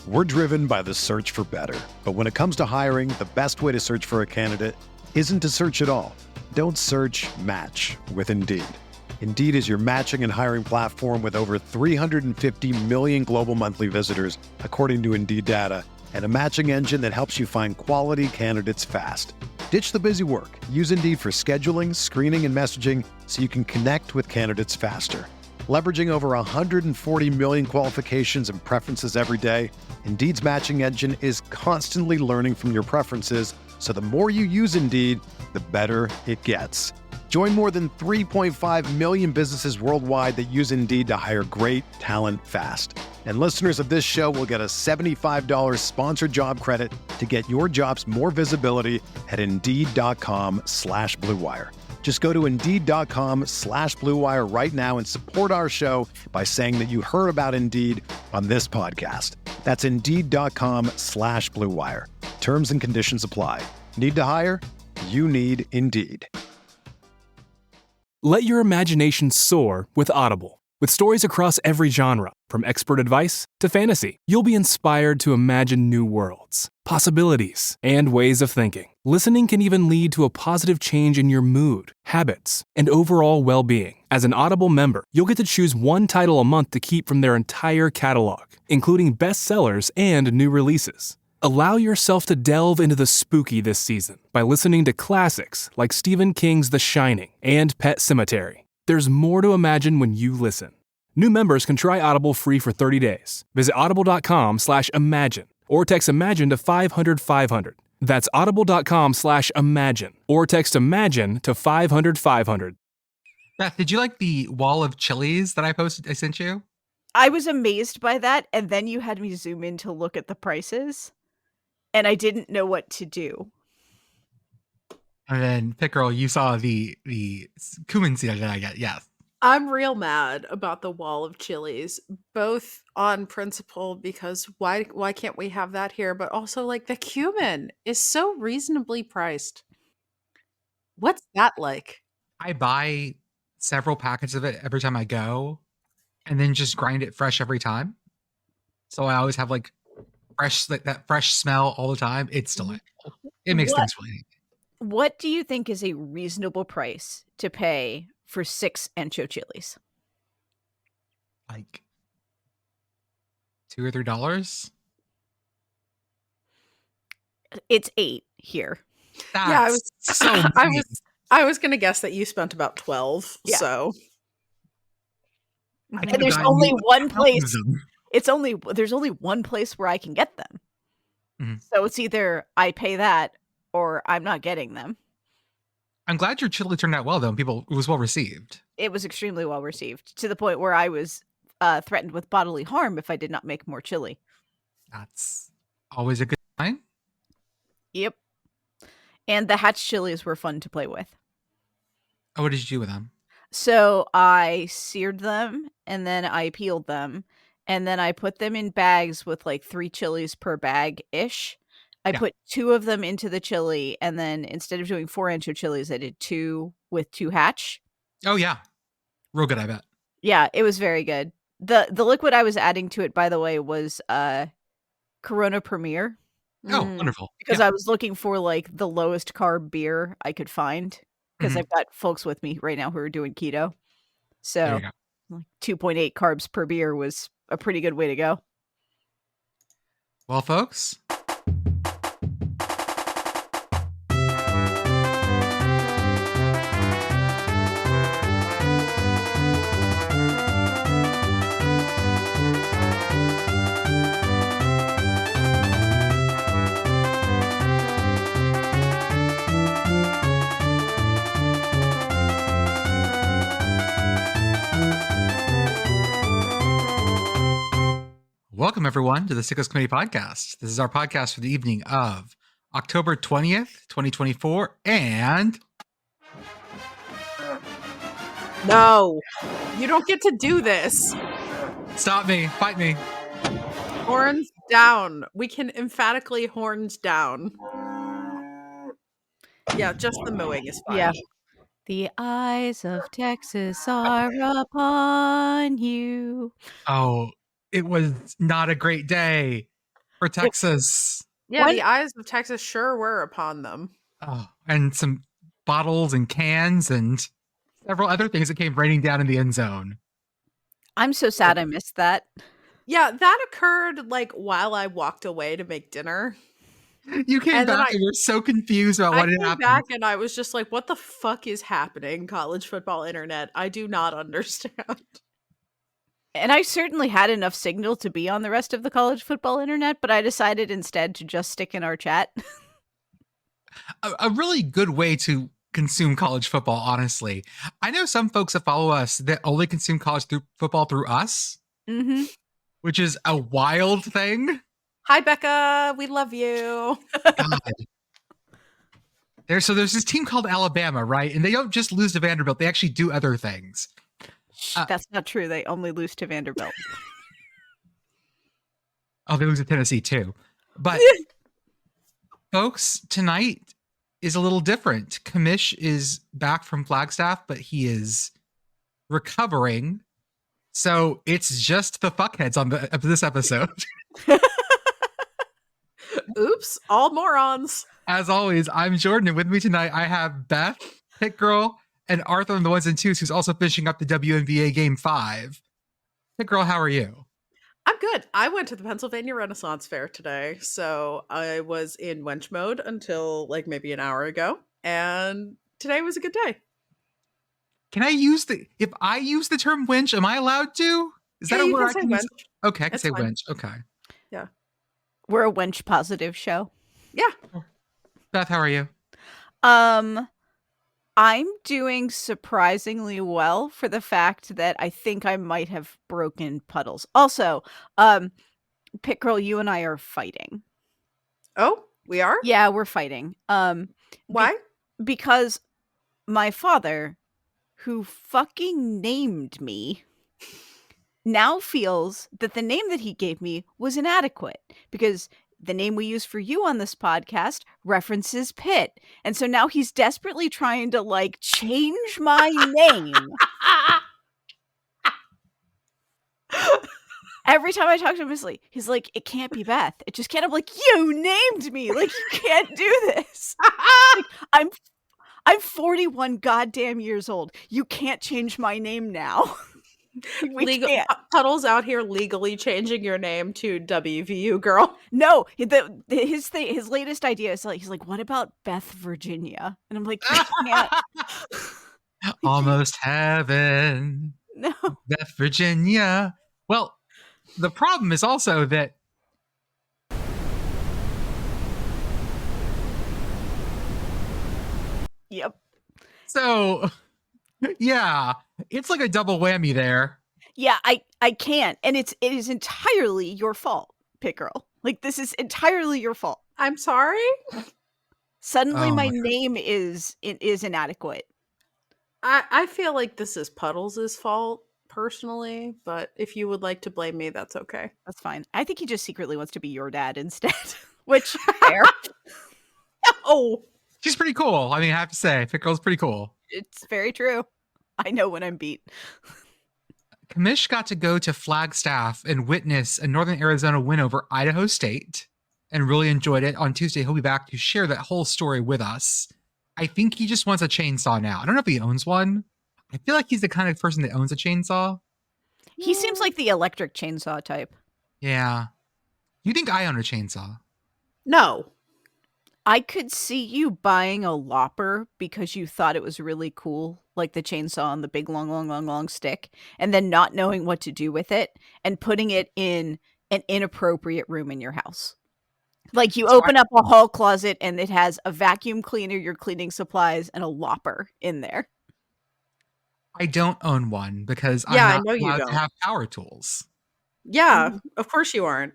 We're driven by the search for better. But when it comes to hiring, the best way to search for a candidate isn't to search at all. Don't search, match with Indeed. Indeed is your matching and hiring platform with over 350 million global monthly visitors, according to Indeed data, and a matching engine that helps you find quality candidates fast. Ditch the busy work. Use Indeed for scheduling, screening, and messaging so you can connect with candidates faster. Leveraging over 140 million qualifications and preferences every day, Indeed's matching engine is constantly learning from your preferences, so the more you use Indeed, the better it gets. Join more than 3.5 million businesses worldwide that use Indeed to hire great talent fast. And listeners of this show will get a $75 sponsored job credit to get your jobs more visibility at Indeed.com/Blue Wire. Just go to Indeed.com/Blue Wire right now and support our show by saying that you heard about Indeed on this podcast. That's Indeed.com/Blue Wire. Terms and conditions apply. Need to hire? You need Indeed. Let your imagination soar with Audible. With stories across every genre, from expert advice to fantasy, you'll be inspired to imagine new worlds, possibilities, and ways of thinking. Listening can even lead to a positive change in your mood, habits, and overall well-being. As an Audible member, you'll get to choose one title a month to keep from their entire catalog, including bestsellers and new releases. Allow yourself to delve into the spooky this season by listening to classics like Stephen King's The Shining and Pet Sematary. There's more to imagine when you listen. New members can try Audible free for 30 days. Visit audible.com/imagine or text imagine to 500-500. That's audible.com/imagine or text imagine to 500-500. Beth, did you like the wall of chilies that I sent you? I was amazed by that, and then you had me zoom in to look at the prices, and I didn't know what to do. And then, Pitt Girl, you saw the cumin seed that I got. Yes. I'm real mad about the wall of chilies, both on principle because why can't we have that here? But also, like, the cumin is so reasonably priced. What's that like? I buy several packets of it every time I go, and then just grind it fresh every time. So I always have like that fresh smell all the time. It's delightful. It makes things really neat. What do you think is a reasonable price to pay for 6 ancho chilies? Like $2 or $3? It's $8 here. That's Yeah, I was so I was gonna guess that you spent about 12. Yeah. So And there's only one place. There's only one place where I can get them. Mm-hmm. So it's either I pay that or I'm not getting them. I'm glad your chili turned out well, though. It was well received. It was extremely well received, to the point where I was threatened with bodily harm if I did not make more chili. That's always a good sign. Yep. And the hatch chilies were fun to play with. Oh, what did you do with them? So I seared them, and then I peeled them, and then I put them in bags with like 3 chilies per bag-ish. I put 2 of them into the chili, and then instead of doing 4 ancho chilies, I did 2 with 2 hatch. Oh, yeah. Real good, I bet. Yeah, it was very good. The liquid I was adding to it, by the way, was Corona Premier. Oh, wonderful. Because I was looking for like the lowest carb beer I could find, because I've got folks with me right now who are doing keto. So like 2.8 carbs per beer was a pretty good way to go. Well, folks, welcome everyone to the Sickos Committee Podcast. This is our podcast for the evening of October 20th, 2024, and... No, you don't get to do this. Stop me. Fight me. Horns down. We can emphatically horns down. Yeah, just the mooing is fine. Yeah. The eyes of Texas are upon you. Oh, it was not a great day. for Texas. Yeah, the eyes of Texas sure were upon them. Oh, and some bottles and cans and several other things that came raining down in the end zone. I'm so sad I missed that. Yeah, that occurred like while I walked away to make dinner. You came back and you're so confused about what had happened. I came back and I was just like, what the fuck is happening, college football internet? I do not understand. And I certainly had enough signal to be on the rest of the college football internet, but I decided instead to just stick in our chat. A really good way to consume college football, honestly. I know some folks that follow us that only consume college football through us, which is a wild thing. Hi, Becca. We love you. God. There's this team called Alabama, right? And they don't just lose to Vanderbilt. They actually do other things. That's not true. They only lose to Vanderbilt. Oh, they lose to Tennessee too. But folks, tonight is a little different. Kamish is back from Flagstaff, but he is recovering. So it's just the fuckheads on this episode. Oops, all morons. As always, I'm Jordan, and with me tonight I have Beth, Pitt Girl, and Arthur on the ones and twos, who's also finishing up the WNBA Game 5. Pitt Girl, how are you? I'm good. I went to the Pennsylvania Renaissance Fair today, so I was in wench mode until like maybe an hour ago, and today was a good day. Can I if I use the term wench, am I allowed to? Is that a word I can use? Okay, I can say wench. Okay. Yeah. We're a wench positive show. Yeah. Beth, how are you? I'm doing surprisingly well for the fact that I think I might have broken puddles. Also, Pitt Girl, you and I are fighting. Oh, we are? Yeah, we're fighting. Why? Because my father, who fucking named me, now feels that the name that he gave me was inadequate because the name we use for you on this podcast references Pitt. And so now he's desperately trying to like change my name. Every time I talk to him, he's like, it can't be Beth. It just can't. I'm like, you named me. Like, you can't do this. Like, I'm 41 goddamn years old. You can't change my name now. Can't. Puddles out here legally changing your name to WVU girl. No, his latest idea is like, he's like, what about Beth Virginia? And I'm like, I can't. Almost heaven. No, Beth Virginia. Well, the problem is also that yep. So yeah, it's like a double whammy there. Yeah, I can't. And it is entirely your fault, Pitt Girl. Like, this is entirely your fault. I'm sorry? Suddenly my name is inadequate. I feel like this is Puddles' fault, personally, but if you would like to blame me, that's okay. That's fine. I think he just secretly wants to be your dad instead, which, fair. Oh. She's pretty cool. I mean, I have to say, Pitt Girl's pretty cool. It's very true. I know when I'm beat. Kamish got to go to Flagstaff and witness a Northern Arizona win over Idaho State and really enjoyed it. On Tuesday, he'll be back to share that whole story with us. I think he just wants a chainsaw now. I don't know if he owns one. I feel like he's the kind of person that owns a chainsaw. He seems like the electric chainsaw type. Yeah. You think I own a chainsaw? No. I could see you buying a lopper because you thought it was really cool, like the chainsaw on the big long stick, and then not knowing what to do with it and putting it in an inappropriate room in your house. Like you open up a hall closet and it has a vacuum cleaner, your cleaning supplies, and a lopper in there. I don't own one because I I'm know not you allowed don't to have power tools. Yeah, of course you aren't.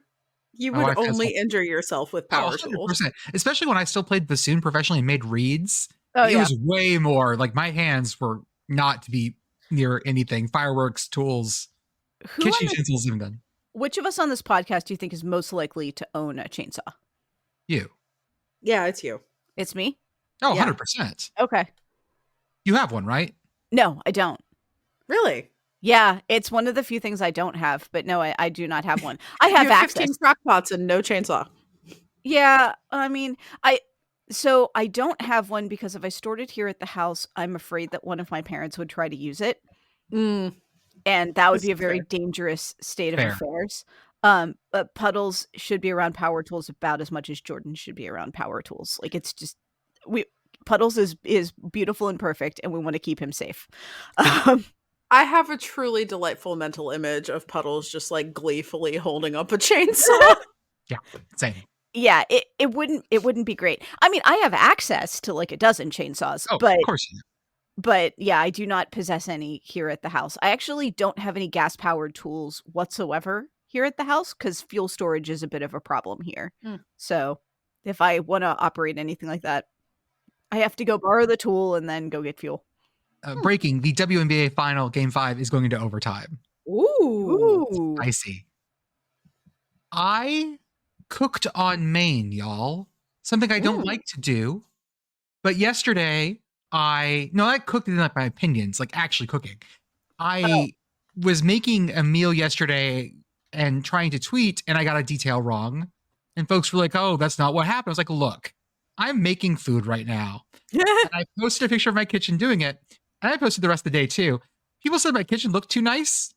You My would wife has only one. injure yourself with power tools. 100%. Especially when I still played bassoon professionally and made reeds. Oh, it yeah. was way more like my hands were not to be near anything. Fireworks, tools, kitchen utensils, even done. Which of us on this podcast do you think is most likely to own a chainsaw? You. Yeah, it's you. It's me? Oh, Yeah. 100%. Okay. You have one, right? No, I don't. Really? Yeah, it's one of the few things I don't have, but no, I do not have one. I have You have access. 15 crock pots and no chainsaw. Yeah, I mean, I don't have one because if I stored it here at the house, I'm afraid that one of my parents would try to use it, Mm, and that would this be a is very fair. dangerous state of Fair. affairs. But Puddles should be around power tools about as much as Jordan should be around power tools. Like it's just Puddles is beautiful and perfect, and we want to keep him safe. I have a truly delightful mental image of Puddles just like gleefully holding up a chainsaw. Yeah, same. Yeah, it wouldn't be great. I mean, I have access to like a dozen chainsaws, Oh, but of course. yeah, I do not possess any here at the house. I actually don't have any gas powered tools whatsoever here at the house because fuel storage is a bit of a problem here. Mm. So if I want to operate anything like that, I have to go borrow the tool and then go get fuel. Breaking, the WNBA final game 5 is going into overtime. Ooh. I see. I cooked on Maine, y'all. Something I don't like to do. But yesterday, I cooked in like my opinions, like actually cooking. I was making a meal yesterday and trying to tweet, and I got a detail wrong. And folks were like, oh, that's not what happened. I was like, look, I'm making food right now. And I posted a picture of my kitchen doing it. And I posted the rest of the day too. People said my kitchen looked too nice.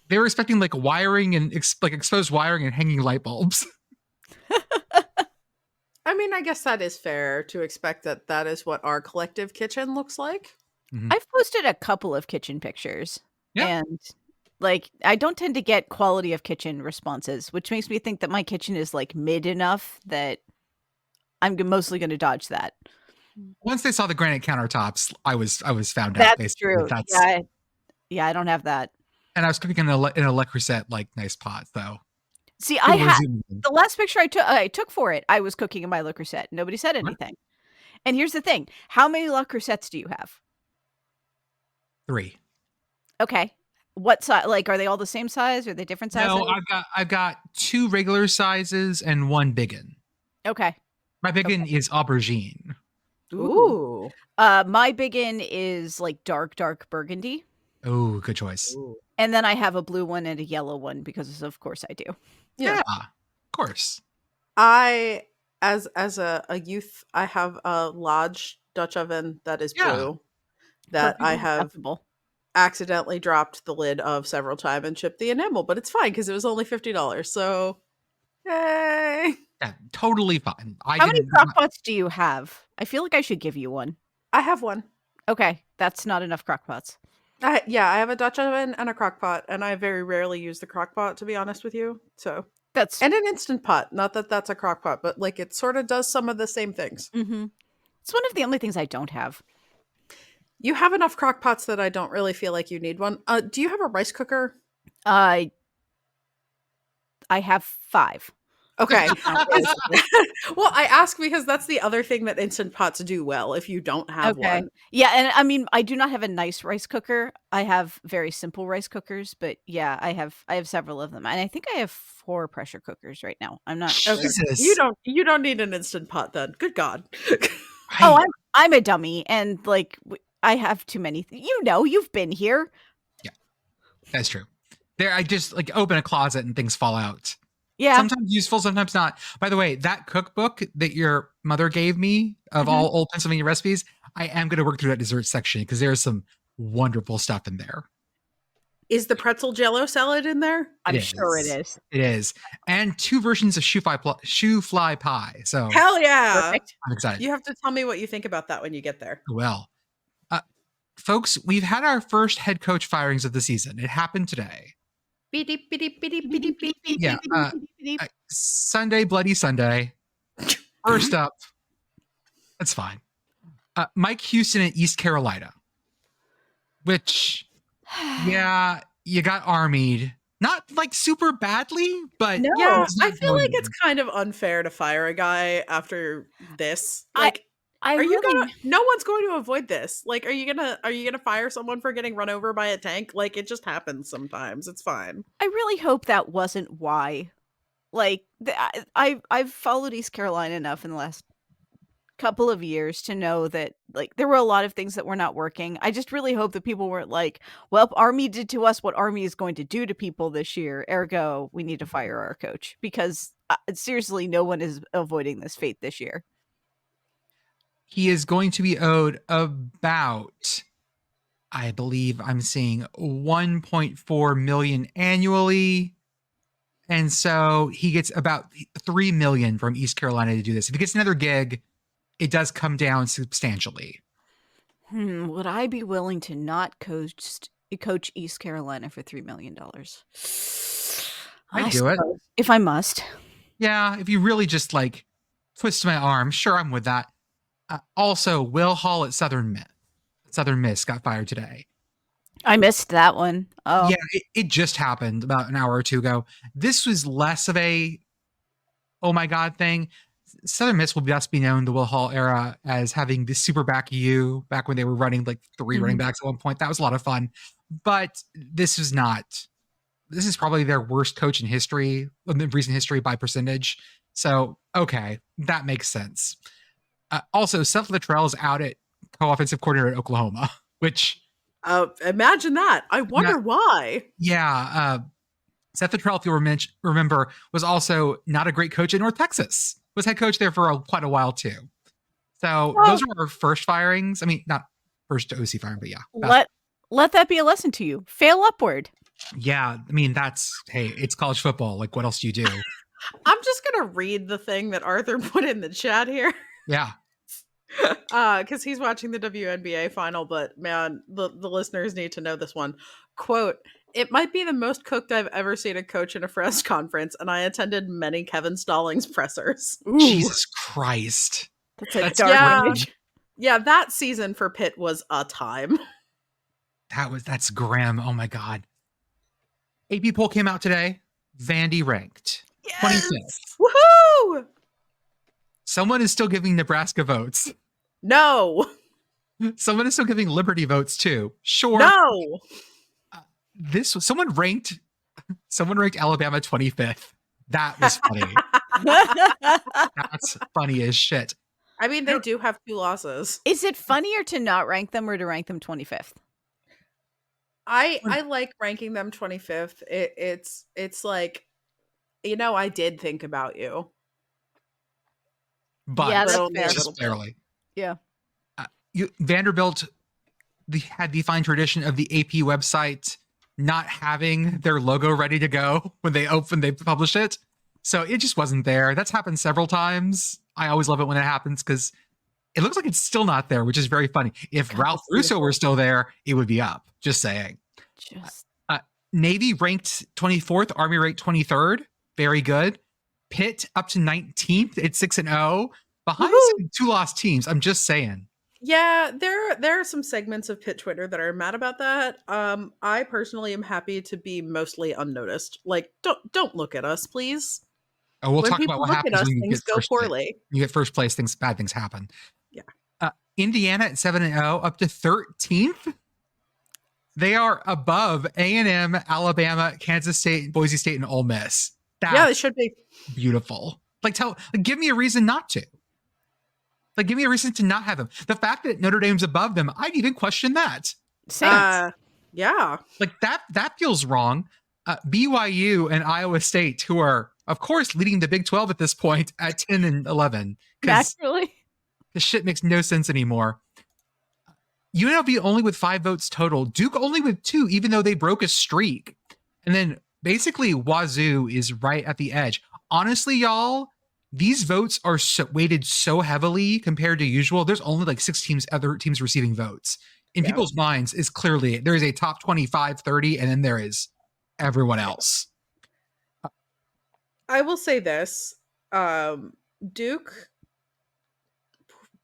They were expecting like wiring and exposed wiring and hanging light bulbs. I mean, I guess that is fair to expect that is what our collective kitchen looks like. I've posted a couple of kitchen pictures. Yeah. And like I don't tend to get quality of kitchen responses, which makes me think that my kitchen is like mid enough that I'm mostly going to dodge that. Once they saw the granite countertops, I was found out. That's Basically. true. Yeah, I don't have that. And I was cooking in a Le Creuset, like nice pot, though. See, I had the last picture I took for it. I was cooking in my Le Creuset. Nobody said anything. And here's the thing: how many Le Creusets do you have? 3. Okay. What size? Like, are they all the same size? Are they different sizes? No, I've got 2 regular sizes and 1 biggin. Okay. My biggin is aubergine. Ooh. My biggin is like dark burgundy. Oh, good choice. Ooh. And then I have a blue one and a yellow one because of course I do. Yeah, of course. I, as a youth, I have a Lodge Dutch oven that is blue that I have accidentally dropped the lid of several times and chipped the enamel, but it's fine because it was only $50. So, yay! Yeah, totally fine. How many crock pots do you have? I feel like I should give you one. I have one. Okay, that's not enough crock pots. I have a Dutch oven and a crock pot, and I very rarely use the crock pot, to be honest with you. So and an Instant Pot. Not that that's a crock pot, but like it sort of does some of the same things. Mm-hmm. It's one of the only things I don't have. You have enough crock pots that I don't really feel like you need one. Do you have a rice cooker? I have 5. Okay. Well, I ask because that's the other thing that Instant Pots do well if you don't have one. Yeah, and I mean, I do not have a nice rice cooker. I have very simple rice cookers, but yeah, I have several of them. And I think I have 4 pressure cookers right now. I'm not sure. You don't need an Instant Pot then. Good God. Oh, I'm a dummy and like I have too many. You've been here. Yeah. That's true. I just like open a closet and things fall out. Yeah. Sometimes useful, sometimes not. By the way, that cookbook that your mother gave me of all old Pennsylvania recipes, I am going to work through that dessert section because there's some wonderful stuff in there. Is the pretzel jello salad in there? I'm sure it is. It is. And 2 versions of shoe fly pie. So hell yeah. Perfect. I'm excited. You have to tell me what you think about that when you get there. Well, folks, we've had our first head coach firings of the season. It happened today. Yeah. Sunday, Bloody Sunday. First up, that's fine. Mike Houston at East Carolina, which, yeah, you got armied. Not like super badly, but no. Yeah, I feel like it's kind of unfair to fire a guy after this. Like, no one's going to avoid this. Like, are you gonna fire someone for getting run over by a tank? Like, it just happens sometimes. It's fine. I really hope that wasn't why. Like, I've followed East Carolina enough in the last couple of years to know that like there were a lot of things that were not working. I just really hope that people weren't like, well, Army did to us what Army is going to do to people this year, ergo we need to fire our coach, because seriously, no one is avoiding this fate this year. He is going to be owed about, I believe I'm seeing 1.4 million annually. And so he gets about 3 million from East Carolina to do this. If he gets another gig, it does come down substantially. Would I be willing to not coach East Carolina for $3 million? I'd do it. If I must. Yeah, if you really just like twist my arm, sure, I'm with that. Also, Will Hall at Southern Miss got fired today. I missed that one. Oh, yeah, it just happened about an hour or two ago. This was less of a oh my god thing. Southern Miss will best be known the Will Hall era as having the super back back when they were running like 3 running backs at one point. That was a lot of fun. But this is not. This is probably their worst coach in history, in recent history by percentage. So, okay, that makes sense. Also, Seth Littrell is out at co-offensive coordinator at Oklahoma, which... imagine that. I wonder why. Yeah. Seth Littrell, if you'll remember, was also not a great coach in North Texas. Was head coach there for quite a while, too. So those are our first firings. I mean, not first OC firing, but yeah. Let that be a lesson to you. Fail upward. Yeah. I mean, hey, it's college football. Like, what else do you do? I'm just going to read the thing that Arthur put in the chat here. Yeah. Because he's watching the WNBA final, but man, the listeners need to know this one. Quote, "It might be the most cooked I've ever seen a coach in a press conference, and I attended many Kevin Stallings pressers." Ooh. Jesus Christ. That's dark image. Yeah, that season for Pitt was a time. That's grim. Oh my God. AP poll came out today. Vandy ranked 25th. Woohoo! Someone is still giving Nebraska votes. No. Someone is still giving Liberty votes too. Sure. No. Someone ranked Alabama 25th. That was funny. That's funny as shit. I mean, they do have 2 losses. Is it funnier to not rank them or to rank them 25th? I like ranking them 25th. It's like, I did think about you. But yeah, that's fair. Just barely. Yeah. Vanderbilt had the fine tradition of the AP website not having their logo ready to go when they publish it. So it just wasn't there. That's happened several times. I always love it when it happens because it looks like it's still not there, which is very funny. If Ralph Russo were still there, it would be up. Just saying. Navy ranked 24th, Army ranked 23rd. Very good. Pitt up to 19th. It's 6-0 behind 2 lost teams. I'm just saying. Yeah, there are some segments of Pitt Twitter that are mad about that. I personally am happy to be mostly unnoticed. Like, don't look at us, please. Oh, we'll when talk about what happens when you get first poorly. You get first place. Bad things happen. Yeah. Indiana at 7-0 up to 13th. They are above A&M, Alabama, Kansas State, Boise State, and Ole Miss. Yeah, they should be beautiful. Give me a reason not to. Give me a reason to not have them. The fact that Notre Dame's above them, I'd even question that. Same. Yeah. That feels wrong. BYU and Iowa State, who are, of course, leading the Big 12 at this point at 10 and 11. Naturally. The shit makes no sense anymore. UNLV only with 5 votes total. Duke only with 2, even though they broke a streak. And then basically Wazoo is right at the edge. Honestly, y'all, these votes are weighted so heavily compared to usual. There's only 6 other teams receiving votes. In people's minds is clearly there is a top 25, 30, and then there is everyone else. I will say this. Duke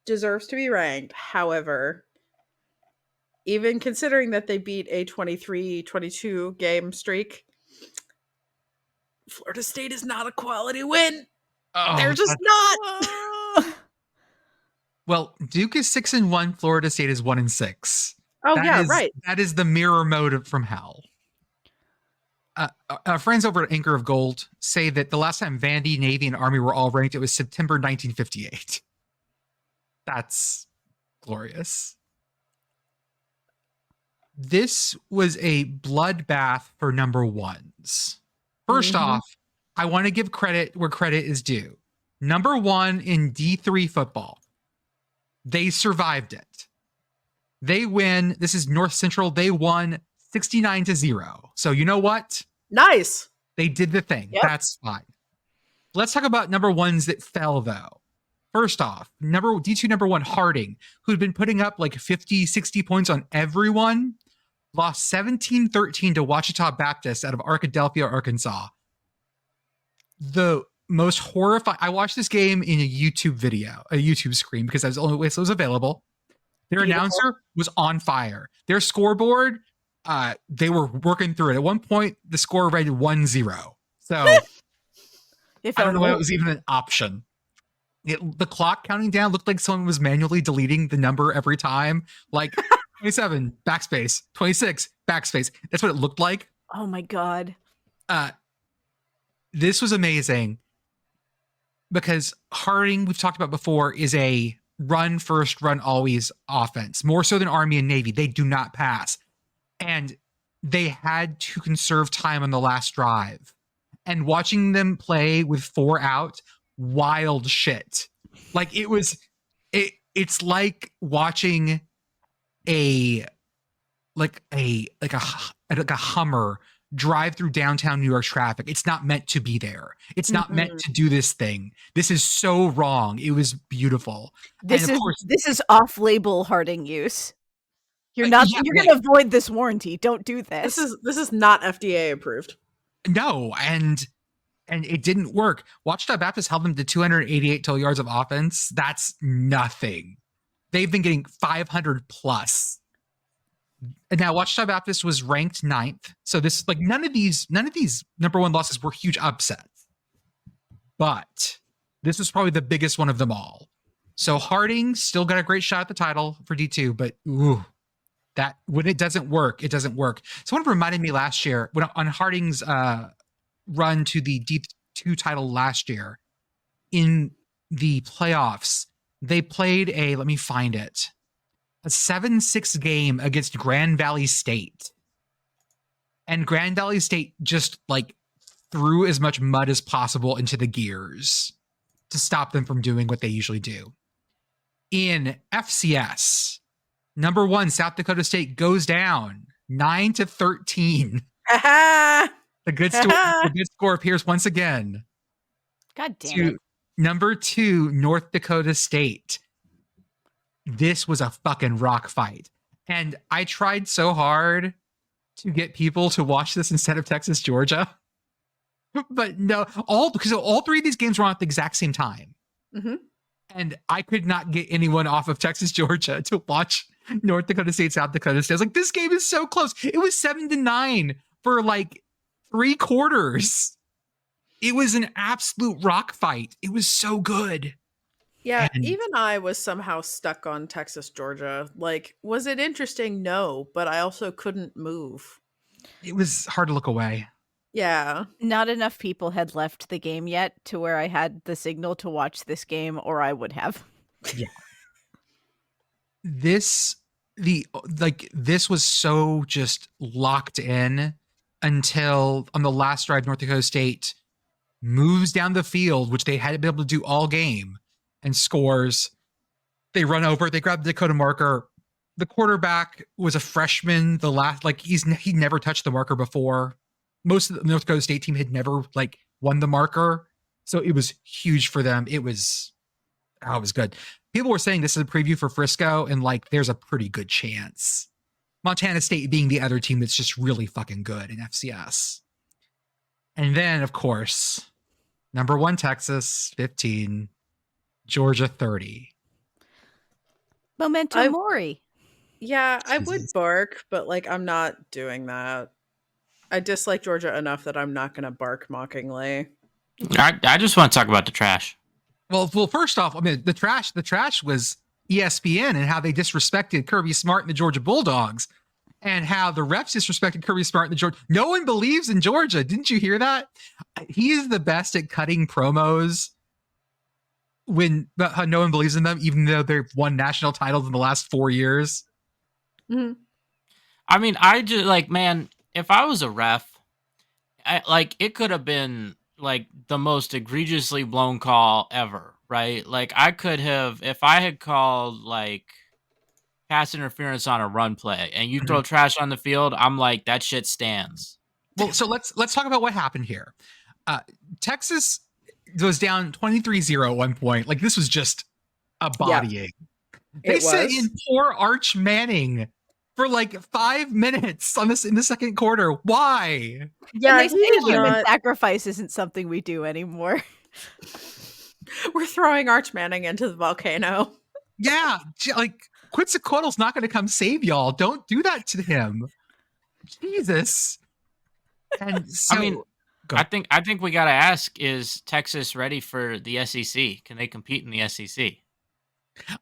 deserves to be ranked. However, even considering that they beat a 23-22 game streak, Florida State is not a quality win. Oh, they're just not. Well, Duke is 6-1. Florida State is 1-6. Oh, right. That is the mirror mode from hell. Our friends over at Anchor of Gold say that the last time Vandy, Navy, and Army were all ranked, it was September 1958. That's glorious. This was a bloodbath for number ones. First off, I want to give credit where credit is due. Number one in D3 football. They survived it. They win. This is North Central. They won 69-0. So you know what? Nice. They did the thing. Yep. That's fine. Let's talk about number ones that fell, though. First off, D2 number one, Harding, who'd been putting up like 50, 60 points on everyone, lost 17-13 to Ouachita Baptist out of Arkadelphia, Arkansas. The most horrifying. I watched this game in a YouTube video, a YouTube screen, because that was the only way it was available. Their announcer was on fire. Their scoreboard, they were working through it. At one point, the score read 1-0. So I don't know why it was even an option. The clock counting down looked like someone was manually deleting the number every time. Like 27, backspace, 26, backspace. That's what it looked like. Oh my God. This was amazing because Harding, we've talked about before, is a run first, run always offense, more so than Army and Navy. They do not pass. And they had to conserve time on the last drive. And watching them play with 4 out, wild shit. Like it's like watching a Hummer drive through downtown New York traffic. It's not meant to be there. It's not meant to do this thing. This is so wrong. It was beautiful. This is off-label Harding use. You're going to avoid this warranty. Don't do this. This is not FDA approved. No, and it didn't work. Ouachita Baptist held them to 288 total yards of offense. That's nothing. They've been getting 500 plus. And now Ouachita Baptist was ranked 9th. So this, like, none of these number one losses were huge upsets. But this was probably the biggest one of them all. So Harding still got a great shot at the title for D2, but that when it doesn't work, it doesn't work. Someone reminded me last year when on Harding's run to the D2 title last year, in the playoffs, they played a 7-6 game against Grand Valley State. And Grand Valley State just like threw as much mud as possible into the gears to stop them from doing what they usually do. In FCS, number one, South Dakota State goes down 9-13. The good score appears once again. God damn it. Number 2, North Dakota State. This was a fucking rock fight. And I tried so hard to get people to watch this instead of Texas, Georgia. But no, because all 3 of these games were on at the exact same time. Mm-hmm. And I could not get anyone off of Texas, Georgia to watch North Dakota State, South Dakota State. I was like, this game is so close. It was 7-9 for like 3 quarters. It was an absolute rock fight. It was so good. Yeah, even I was somehow stuck on Texas, Georgia. Like, was it interesting? No, but I also couldn't move. It was hard to look away. Yeah. Not enough people had left the game yet to where I had the signal to watch this game, or I would have. Yeah. This was so just locked in until on the last drive, North Dakota State moves down the field, which they hadn't been able to do all game, and scores. They run over, they grab the Dakota marker. The quarterback was a freshman. He never touched the marker before. Most of the North Dakota State team had never won the marker. So it was huge for them. It was good. People were saying this is a preview for Frisco, and there's a pretty good chance. Montana State being the other team that's just really fucking good in FCS. And then, of course, number 1 Texas 15, Georgia 30. Memento Mori. Yeah, I would bark, but I'm not doing that. I dislike Georgia enough that I'm not going to bark mockingly. I just want to talk about the trash. Well, first off, I mean, the trash was ESPN and how they disrespected Kirby Smart and the Georgia Bulldogs, and how the refs disrespected Kirby Smart and the Georgia. No one believes in Georgia. Didn't you hear that? He is the best at cutting promos how no one believes in them, even though they've won national titles in the last 4 years. Mhm. I mean, I just like, man, if I was a ref, it could have been like the most egregiously blown call ever, right? Like I could have, if I had called like pass interference on a run play and you throw trash on the field, I'm like, that shit stands. Well, so let's talk about what happened here. Texas was down 23-0 at one point. Like this was just a bodying. They sent in poor Arch Manning for like 5 minutes in the second quarter. Why? Yeah, and they say human sacrifice isn't something we do anymore. We're throwing Arch Manning into the volcano. Yeah, like Quetzalcoatl's not going to come save y'all. Don't do that to him. Jesus. And so, I mean, I think we got to ask, is Texas ready for the SEC? Can they compete in the SEC?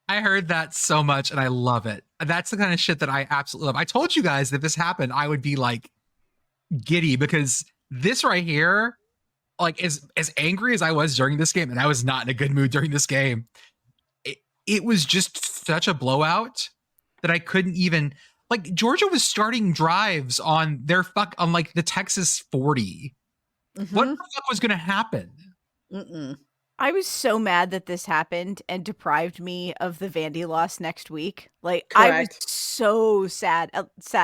I heard that so much and I love it. That's the kind of shit that I absolutely love. I told you guys that if this happened, I would be like giddy, because this right here, like as angry as I was during this game, and I was not in a good mood during this game, it was just such a blowout that I couldn't even, like, Georgia was starting drives on on like the Texas 40. Mm-hmm. What the fuck was going to happen? I was so mad that this happened and deprived me of the Vandy loss next week. Like, correct. I was so sad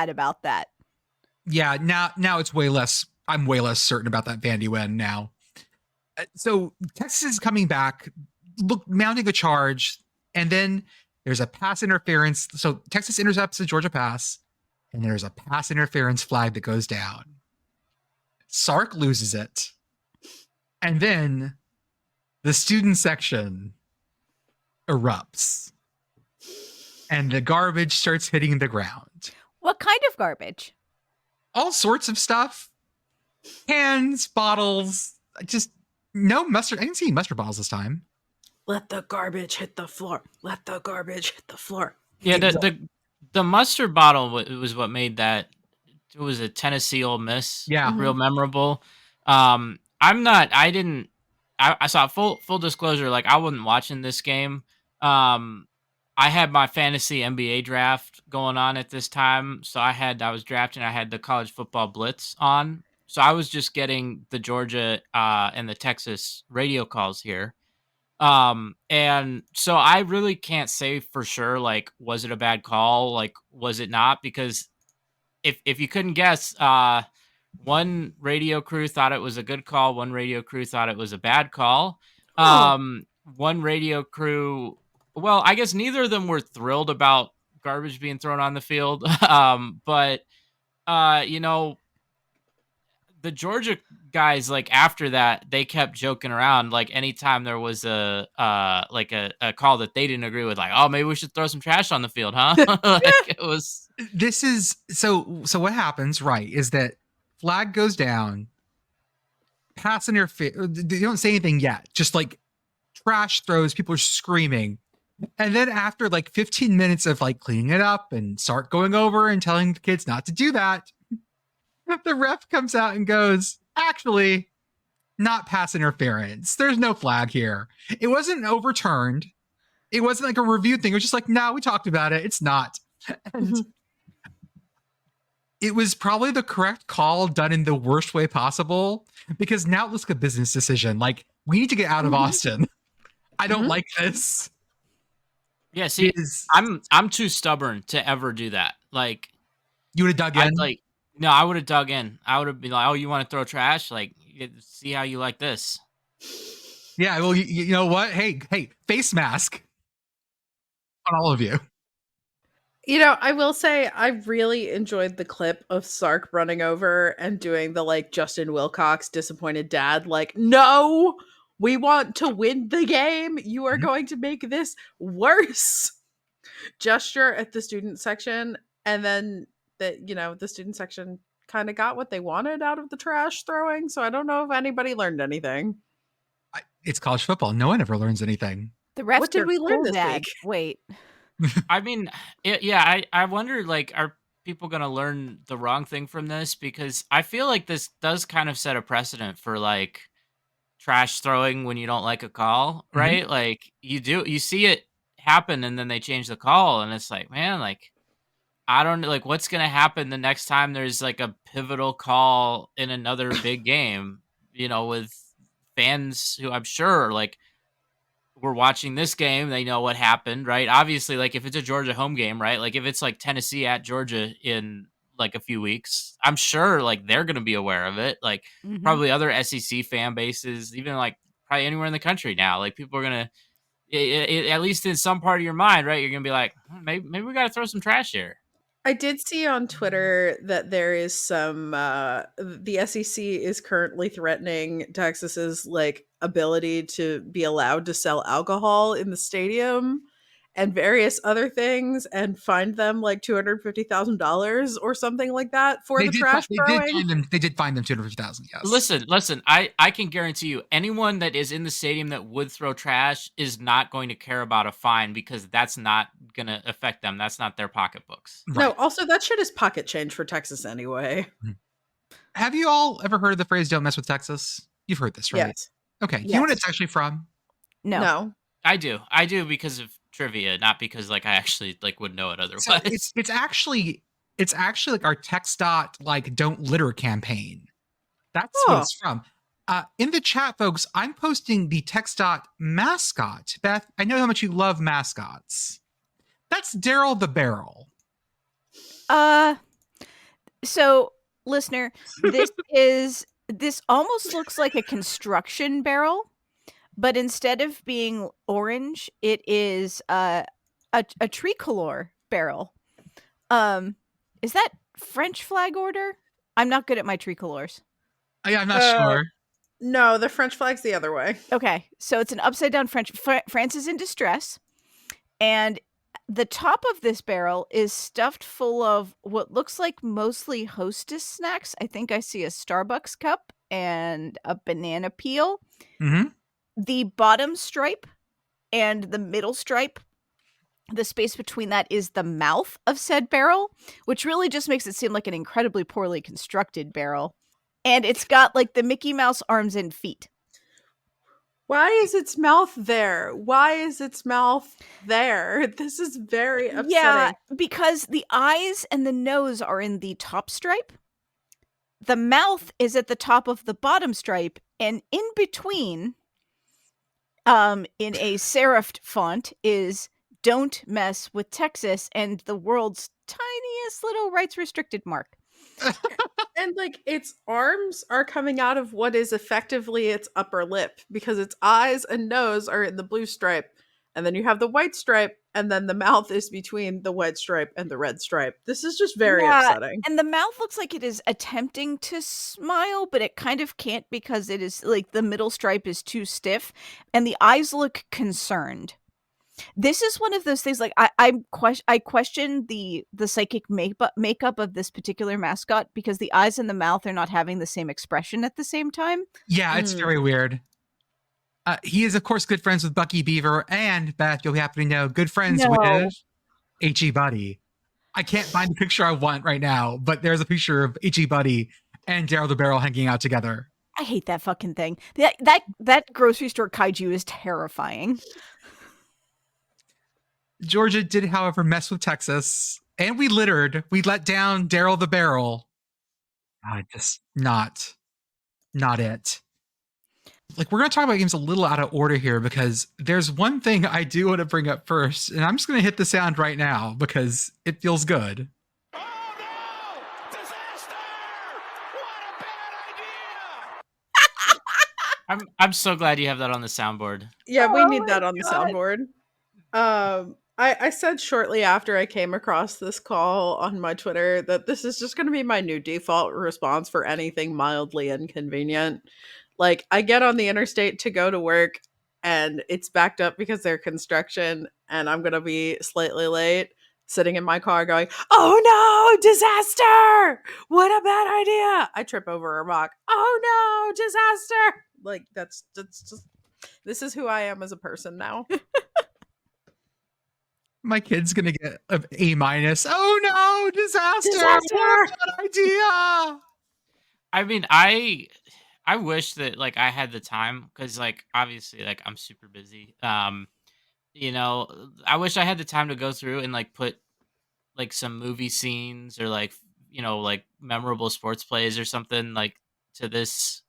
about that. Yeah, now it's way less. I'm way less certain about that Vandy win now. So Texas is coming back, mounting a charge, and then there's a pass interference. So Texas intercepts the Georgia pass, and there's a pass interference flag that goes down. Sark loses it, and then the student section erupts, and the garbage starts hitting the ground. What kind of garbage? All sorts of stuff. Cans, bottles, just no mustard. I didn't see any mustard bottles this time. Let the garbage hit the floor. Let the garbage hit the floor. Yeah, the mustard bottle was what made that. It was a Tennessee Ole Miss. Yeah. Real memorable. I saw full disclosure, like I wasn't watching this game. I had my fantasy NBA draft going on at this time. So I was drafting, I had the college football blitz on. So I was just getting the Georgia and the Texas radio calls here. And so I really can't say for sure, like, was it a bad call? Like, was it not? Because if you couldn't guess, one radio crew thought it was a good call. One radio crew thought it was a bad call. One radio crew, well, I guess neither of them were thrilled about garbage being thrown on the field. But the Georgia guys, like after that, they kept joking around. Like anytime there was a call that they didn't agree with, like, oh, maybe we should throw some trash on the field, huh? Like it was. This is so what happens, right, is that flag goes down, pass interference. They don't say anything yet. Just like trash throws, people are screaming. And then after like 15 minutes of like cleaning it up and start going over and telling the kids not to do that, the ref comes out and goes, actually, not pass interference. There's no flag here. It wasn't overturned. It wasn't like a review thing. It was just like, no, we talked about it. It's not. And it was probably the correct call done in the worst way possible, because now it looks like a business decision. Like, we need to get out of Austin. I don't like this. Yeah, see, I'm too stubborn to ever do that. Like, you would have dug in? No, I would have dug in. I would have been like, oh, you want to throw trash? Like, see how you like this. Yeah, well, you know what? Hey, face mask on all of you. You know, I will say I really enjoyed the clip of Sark running over and doing the like Justin Wilcox disappointed dad, like, no, we want to win the game. You are going to make this worse gesture at the student section. And then the student section kind of got what they wanted out of the trash throwing. So I don't know if anybody learned anything. It's college football. No one ever learns anything. The refs what did we learn this dad. week? Wait. I mean, I wonder, like, are people going to learn the wrong thing from this? Because I feel like this does kind of set a precedent for, like, trash throwing when you don't like a call, right? Like you see it happen, and then they change the call, and it's like, man, like I don't know, like what's gonna happen the next time there's like a pivotal call in another big game, with fans who I'm sure like were watching this game, they know what happened, right? Obviously, like if it's a Georgia home game, right? Like if it's like Tennessee at Georgia in like a few weeks, I'm sure like they're gonna be aware of it. Like probably other SEC fan bases, even like probably anywhere in the country now. Like people are gonna, at least in some part of your mind, right? You're gonna be like, maybe we got to throw some trash here. I did see on Twitter that there is some the SEC is currently threatening Texas's like ability to be allowed to sell alcohol in the stadium and various other things, and find them like $250,000 or something like that for the trash throwing. They did find them $250,000. Yes. Listen. I can guarantee you, anyone that is in the stadium that would throw trash is not going to care about a fine, because that's not going to affect them. That's not their pocketbooks. Right. No, also that shit is pocket change for Texas anyway. Have you all ever heard of the phrase "Don't mess with Texas"? You've heard this, right? Yes. Okay. Yes. You know what it's actually from? No. I do because of trivia, not because like I actually like would know it otherwise. So it's actually like our TxDOT like don't litter campaign. That's what it's from. In the chat, folks, I'm posting the TxDOT mascot. Beth, I know how much you love mascots. That's Daryl the Barrel. So listener, this almost looks like a construction barrel. But instead of being orange, it is a tricolor barrel. Is that French flag order? I'm not good at my tricolors. Yeah, I'm not sure. No, the French flag's the other way. Okay, so it's an upside down French. France is in distress, and the top of this barrel is stuffed full of what looks like mostly Hostess snacks. I think I see a Starbucks cup and a banana peel. Mm-hmm. The bottom stripe and the middle stripe, the space between that is the mouth of said barrel, which really just makes it seem like an incredibly poorly constructed barrel. And it's got like the Mickey Mouse arms and feet. Why is its mouth there? Why is its mouth there? This is very upsetting. Yeah, because the eyes and the nose are in the top stripe. The mouth is at the top of the bottom stripe, and in between, in a serifed font, is "Don't mess with Texas" and the world's tiniest little rights restricted mark. And like its arms are coming out of what is effectively its upper lip, because its eyes and nose are in the blue stripe, and then you have the white stripe, and then the mouth is between the white stripe and the red stripe. This is just very upsetting. And the mouth looks like it is attempting to smile, but it kind of can't, because it is like the middle stripe is too stiff, and the eyes look concerned. This is one of those things, like I question the psychic makeup of this particular mascot, because the eyes and the mouth are not having the same expression at the same time. Yeah, it's very weird. He is, of course, good friends with Bucky Beaver, and Beth, you'll happen to know, good friends with H.E. Buddy. I can't find the picture I want right now, but there's a picture of H.E. Buddy and Daryl the Barrel hanging out together. I hate that fucking thing. That grocery store kaiju is terrifying. Georgia did, however, mess with Texas, and we littered. We let down Daryl the Barrel. Just not it. Like, we're going to talk about games a little out of order here, because there's one thing I do want to bring up first, and I'm just going to hit the sound right now because it feels good. Oh no! Disaster! What a bad idea! I'm so glad you have that on the soundboard. Yeah, we need that on the soundboard. I said shortly after I came across this call on my Twitter that this is just going to be my new default response for anything mildly inconvenient. Like, I get on the interstate to go to work, and it's backed up because they're construction, and I'm going to be slightly late, sitting in my car going, "Oh no, disaster! What a bad idea!" I trip over a rock. "Oh no, disaster!" Like, that's just, this is who I am as a person now. My kid's gonna get an A-. Oh no, disaster! What a bad idea! I mean, I wish that like I had the time because like obviously like I'm super busy. You know, I wish I had the time to go through and like put like some movie scenes or like like memorable sports plays or something like to this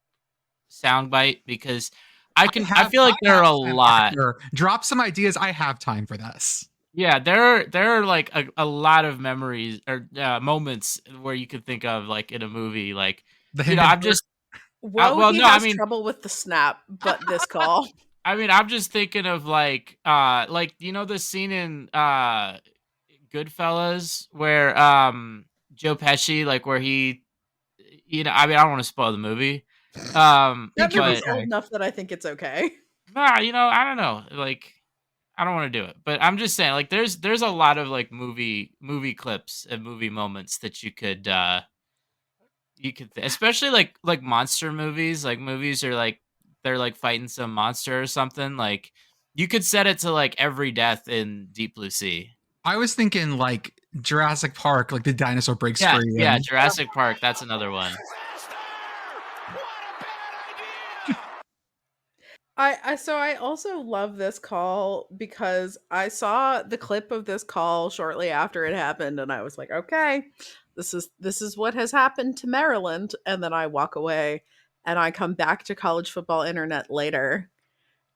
soundbite because I feel like I there are have a time, lot. Arthur. Drop some ideas. I have time for this. Yeah, there are like a lot of memories or moments where you could think of like in a movie like The I'm Hindenburg. just Whoa, well he no, I has mean trouble with the snap, but this call. I'm just thinking of like the scene in Goodfellas where Joe Pesci like where he I mean I don't want to spoil the movie. That You're movie's But old okay. enough that I think it's okay. nah, I don't know. Like I don't want to do it. But I'm just saying like there's a lot of like movie clips and movie moments that especially like monster movies, like movies are like they're like fighting some monster or something. Like you could set it to like every death in Deep Blue Sea. I was thinking like Jurassic Park, like the dinosaur breaks Yeah, free. yeah, And Jurassic Park, that's another one. Disaster! What a bad idea! I also love this call because I saw the clip of this call shortly after it happened and I was like, okay, this is what has happened to Maryland. And then I walk away and I come back to college football internet later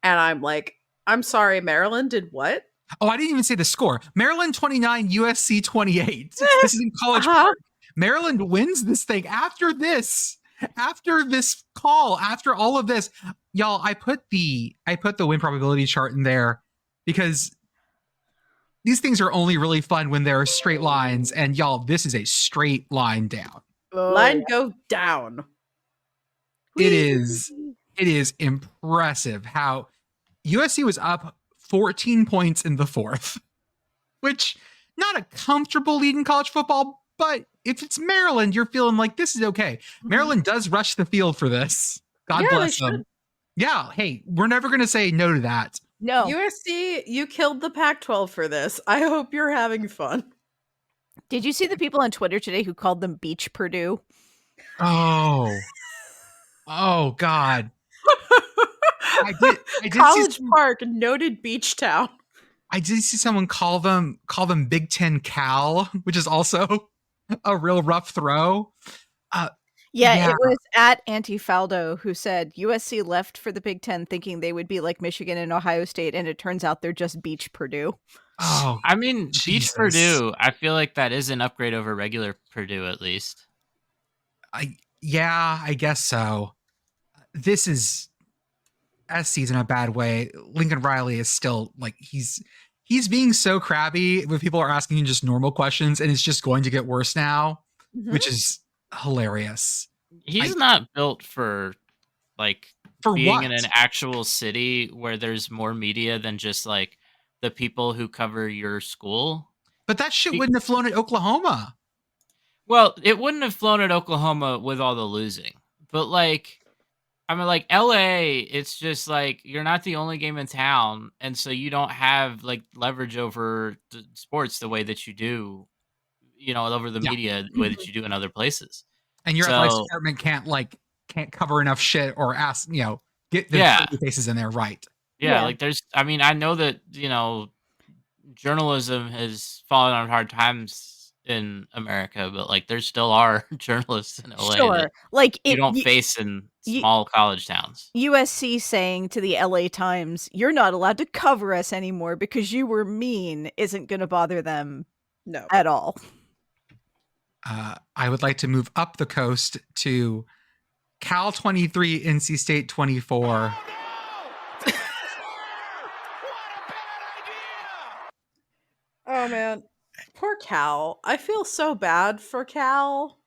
and I'm like, I'm sorry, Maryland did what? I didn't even say the score. Maryland 29, USC 28. This is in College Uh-huh. Park. Maryland wins this thing after this call, after all of this. Y'all, I put the win probability chart in there because these things are only really fun when there are straight lines, and y'all, this is a straight line down. Line go down. It is impressive how USC was up 14 points in the fourth, which not a comfortable lead in college football, but if it's Maryland, you're feeling like this is okay. Maryland does rush the field for this. God Yeah, bless they them. should. Yeah, hey, we're never going to say no to that. No. USC, you killed the Pac-12 for this. I hope you're having fun. Did you see the people on Twitter today who called them Beach Purdue? Oh God. I did College see Park, noted beach town. I did see someone call them Big Ten Cal, which is also a real rough throw. Yeah, it was at Antifaldo who said USC left for the Big Ten thinking they would be like Michigan and Ohio State, and it turns out they're just Beach Purdue. Oh, I mean, Jesus. Beach Purdue, I feel like that is an upgrade over regular Purdue at least. I guess so. This is SC's in a bad way. Lincoln Riley is still like he's being so crabby when people are asking him just normal questions, and it's just going to get worse now, which is hilarious. He's not built for like For being what? in an actual city where there's more media than just like the people who cover your school. But that shit wouldn't have flown at Oklahoma. Well, it wouldn't have flown at Oklahoma with all the losing. But like I mean like LA, it's just like you're not the only game in town, and so you don't have like leverage over the sports the way that you do, over the media the way that you do in other places. And your athletics department can't cover enough shit or ask, get the faces in there right. Yeah, like I know that, journalism has fallen on hard times in America, but like there still are journalists in LA that Like you don't face in small college towns. USC saying to the LA Times, "You're not allowed to cover us anymore because you were mean," isn't going to bother them at all. I would like to move up the coast to Cal 23, NC State 24. Oh man, poor Cal. I feel so bad for Cal.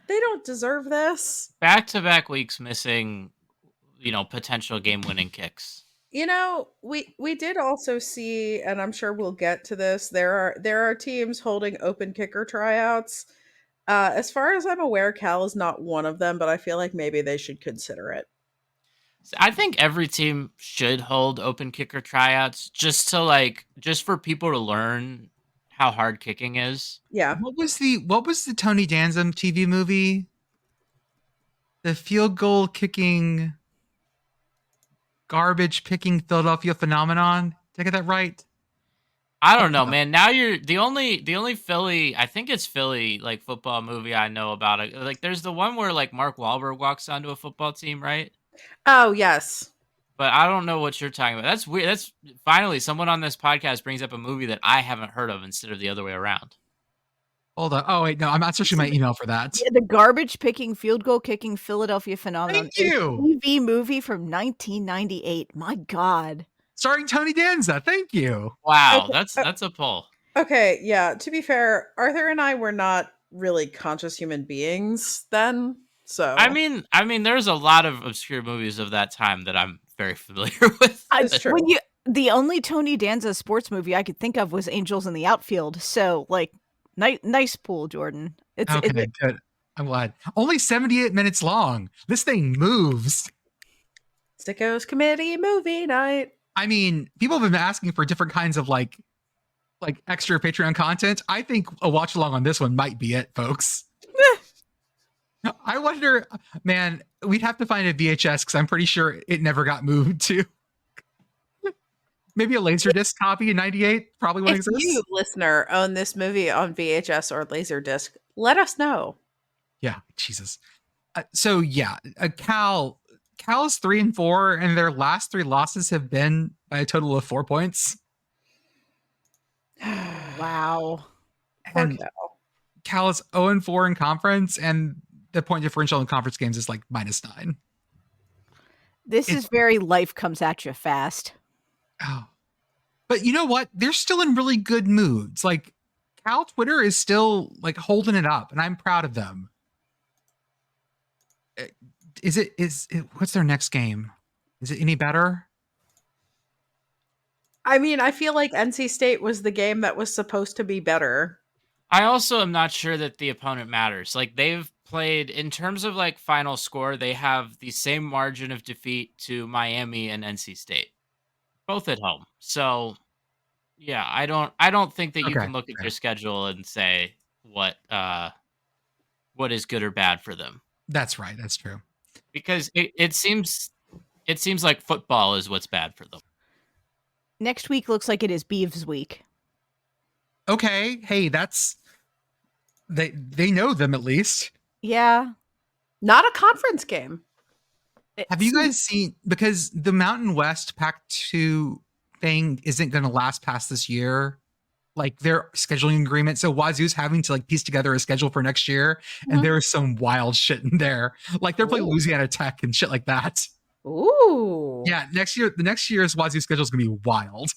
They don't deserve this. Back-to-back weeks missing, potential game-winning kicks. We did also see, and I'm sure we'll get to this. There are teams holding open kicker tryouts. As far as I'm aware, Cal is not one of them, but I feel like maybe they should consider it. I think every team should hold open kicker tryouts just for people to learn how hard kicking is. Yeah. What was the Tony Danza TV movie? The field goal kicking, garbage picking Philadelphia phenomenon. Did I get that right? I don't know, man. Now you're the only Philly, I think it's Philly, like football movie I know about it. Like there's the one where like Mark Wahlberg walks onto a football team, right? Oh, yes. But I don't know what you're talking about. That's weird. That's finally someone on this podcast brings up a movie that I haven't heard of instead of the other way around. Hold on. Oh wait, no, I'm not searching my email for that. Yeah, the garbage picking, field goal kicking Philadelphia phenomenon. Thank you. TV movie from 1998. My God. Starring Tony Danza. Thank you. Wow, Okay, that's a pull. Okay, yeah. To be fair, Arthur and I were not really conscious human beings then. So I mean, there's a lot of obscure movies of that time that I'm very familiar with. It's true. The only Tony Danza sports movie I could think of was Angels in the Outfield. So, like, nice pool, Jordan. Okay, good. I'm glad. Only 78 minutes long. This thing moves. Sickos Committee movie night. I mean, people have been asking for different kinds of like extra Patreon content. I think a watch along on this one might be it, folks. I wonder, man, we'd have to find a VHS because I'm pretty sure it never got moved to. Maybe a Laserdisc copy in 98 probably won't If exist. you, listener, own this movie on VHS or Laserdisc, let us know. Yeah, Jesus. So yeah, Cal's 3-4, and their last 3 losses have been by a total of 4 points. Wow. Poor And Cal. Cal is 0-4 in conference, and the point differential in conference games is like -9. This is very life comes at you fast. Oh. But you know what? They're still in really good moods. Like, Cal Twitter is still like holding it up, and I'm proud of them. Is it what's their next game? Is it any better? I mean, I feel like NC State was the game that was supposed to be better. I also am not sure that the opponent matters. Like they've played in terms of like final score, they have the same margin of defeat to Miami and NC State, both at home. So yeah, I don't think that you Okay, can look at okay. their schedule and say what is good or bad for them, That's right. That's true. because it seems like football is what's bad for them. Next week looks like it is Beavs week. Okay. Hey, that's they know them at least. Yeah. Not a conference game. Have you guys seen, because the Mountain West Pac-2 thing isn't going to last past this year, like their scheduling agreement. So Wazoo's having to like piece together a schedule for next year, and there is some wild shit in there. Like they're playing Louisiana Tech and shit like that. Ooh. Yeah, the next year's Wazoo schedule is going to be wild.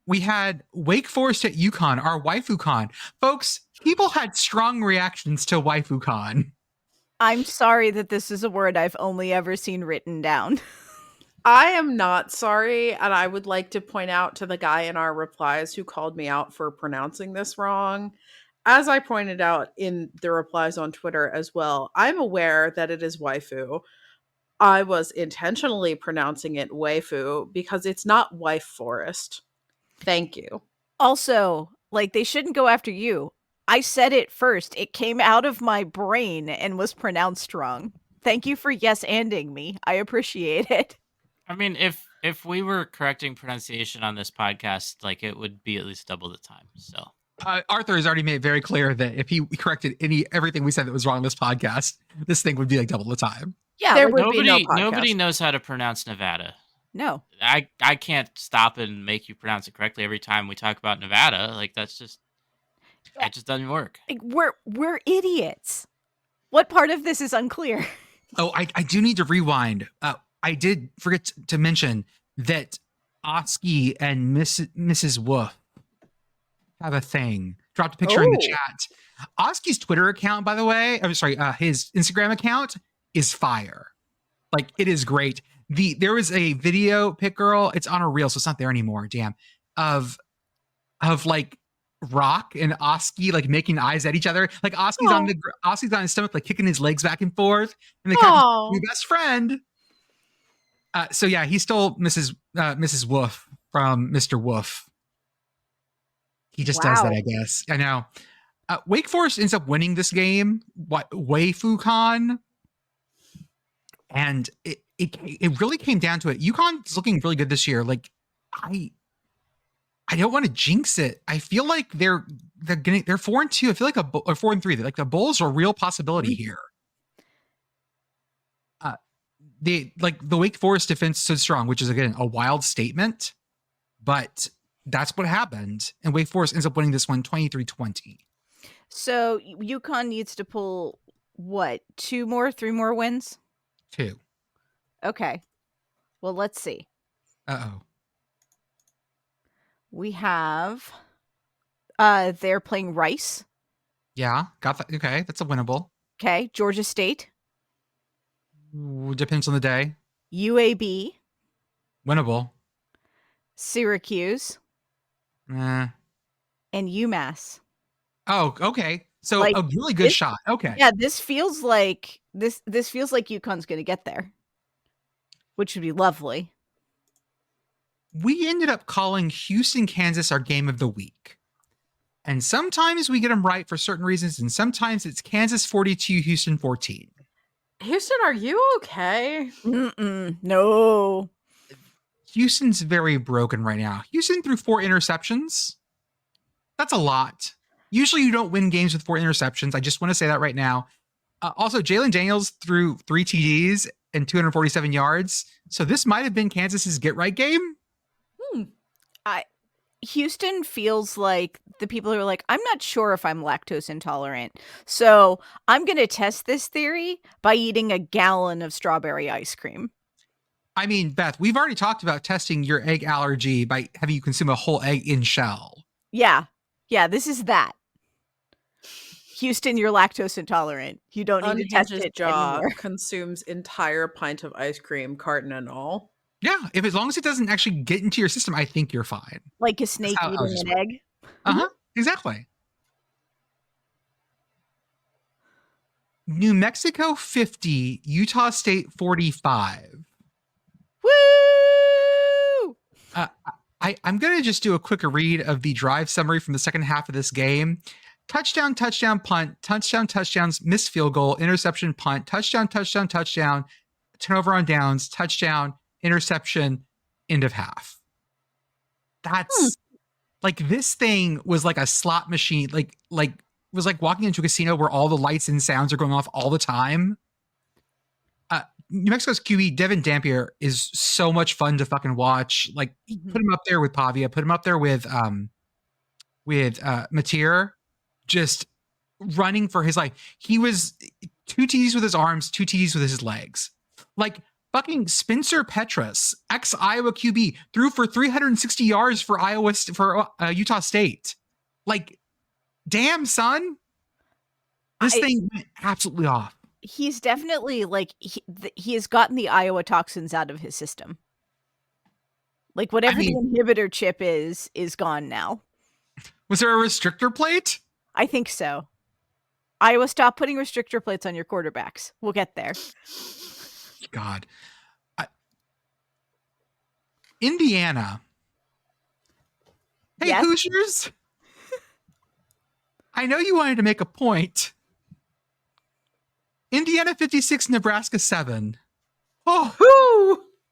We had Wake Forest at UConn, our WAIFUCONN. Folks, people had strong reactions to WAIFUCONN. I'm sorry that this is a word I've only ever seen written down. I am not sorry, and I would like to point out to the guy in our replies who called me out for pronouncing this wrong. As I pointed out in the replies on Twitter as well, I'm aware that it is waifu. I was intentionally pronouncing it waifu because it's not wife forest. Thank you. Also, like, they shouldn't go after you. I said it first. It came out of my brain and was pronounced wrong. Thank you for yes-anding me. I appreciate it. I mean, if we were correcting pronunciation on this podcast, like it would be at least double the time. So Arthur has already made it very clear that if he corrected everything we said that was wrong on this podcast, this thing would be like double the time. Yeah, There like, would be no podcast. nobody knows how to pronounce Nevada. no. I can't stop and make you pronounce it correctly every time we talk about Nevada. Like that just doesn't work. Like, we're idiots. What part of this is unclear? Oh, I do need to rewind. I did forget to mention that Oski and Mrs. Wolf have a thing. Dropped a picture in the chat. Oski's Twitter account, by the way, I'm sorry, his Instagram account is fire. Like, it is great. There was a video, Pitt Girl, it's on a reel, so it's not there anymore, damn, of like Rock and Oski like making eyes at each other. Like Oski's on his stomach, like kicking his legs back and forth, and they kind of be best friend. So yeah, he stole Mrs. Wolf from Mr. Wolf. He just does that, I guess. I know. Wake Forest ends up winning this game, WAIFUCONN, and it really came down to it. UConn's looking really good this year. Like, I don't want to jinx it. I feel like they're 4-2. I feel like or 4-3. Like the Bulls are a real possibility here. The Wake Forest defense stood strong, which is again a wild statement, but that's what happened, and Wake Forest ends up winning this one 23-20. So UConn needs to pull what? 3 more wins? 2. Okay. Well, let's see. Uh-oh. We have they're playing Rice. Yeah, got that. Okay, that's a winnable. Okay, Georgia State. Depends on the day. UAB. Winnable. Syracuse. Eh. And UMass. Oh, okay. So Like, a really good shot. Okay. Yeah, this feels like UConn's going to get there, which would be lovely. We ended up calling Houston, Kansas our game of the week. And sometimes we get them right for certain reasons, and sometimes it's Kansas 42, Houston 14. Houston, are you okay? No. Houston's very broken right now. Houston threw 4 interceptions. That's a lot. Usually you don't win games with 4 interceptions. I just want to say that right now. Also, Jalen Daniels threw 3 TDs and 247 yards. So this might have been Kansas's get-right game. Houston feels like the people who are like, I'm not sure if I'm lactose intolerant. So I'm going to test this theory by eating a gallon of strawberry ice cream. I mean, Beth, we've already talked about testing your egg allergy by having you consume a whole egg in shell. Yeah. Yeah, this is that. Houston, you're lactose intolerant. You don't need to test it jaw anymore. consumes entire pint of ice cream, carton and all. Yeah, as long as it doesn't actually get into your system, I think you're fine. Like a snake eating an egg. Uh-huh, exactly. New Mexico 50, Utah State 45. Woo! I'm going to just do a quick read of the drive summary from the second half of this game. Touchdown, touchdown, punt, touchdown, touchdowns, missed field goal, interception, punt, touchdown, touchdown, touchdown, turnover on downs, touchdown, interception, end of half. That's like, this thing was like a slot machine, like was like walking into a casino where all the lights and sounds are going off all the time. New Mexico's QB, Devin Dampier, is so much fun to fucking watch. Like, put him up there with Pavia, put him up there with Mateer, just running for his life. He was 2 TDs with his arms, 2 TDs with his legs. Like, fucking Spencer Petras, ex-Iowa QB, threw for 360 yards for Utah State. Like, damn, son. This thing went absolutely off. He's definitely like, he has gotten the Iowa toxins out of his system. Like, whatever the inhibitor chip is gone now. Was there a restrictor plate? I think so. Iowa, stop putting restrictor plates on your quarterbacks. We'll get there. God. Indiana. Hey, yes? Hoosiers. I know you wanted to make a point. Indiana 56, Nebraska 7. Oh.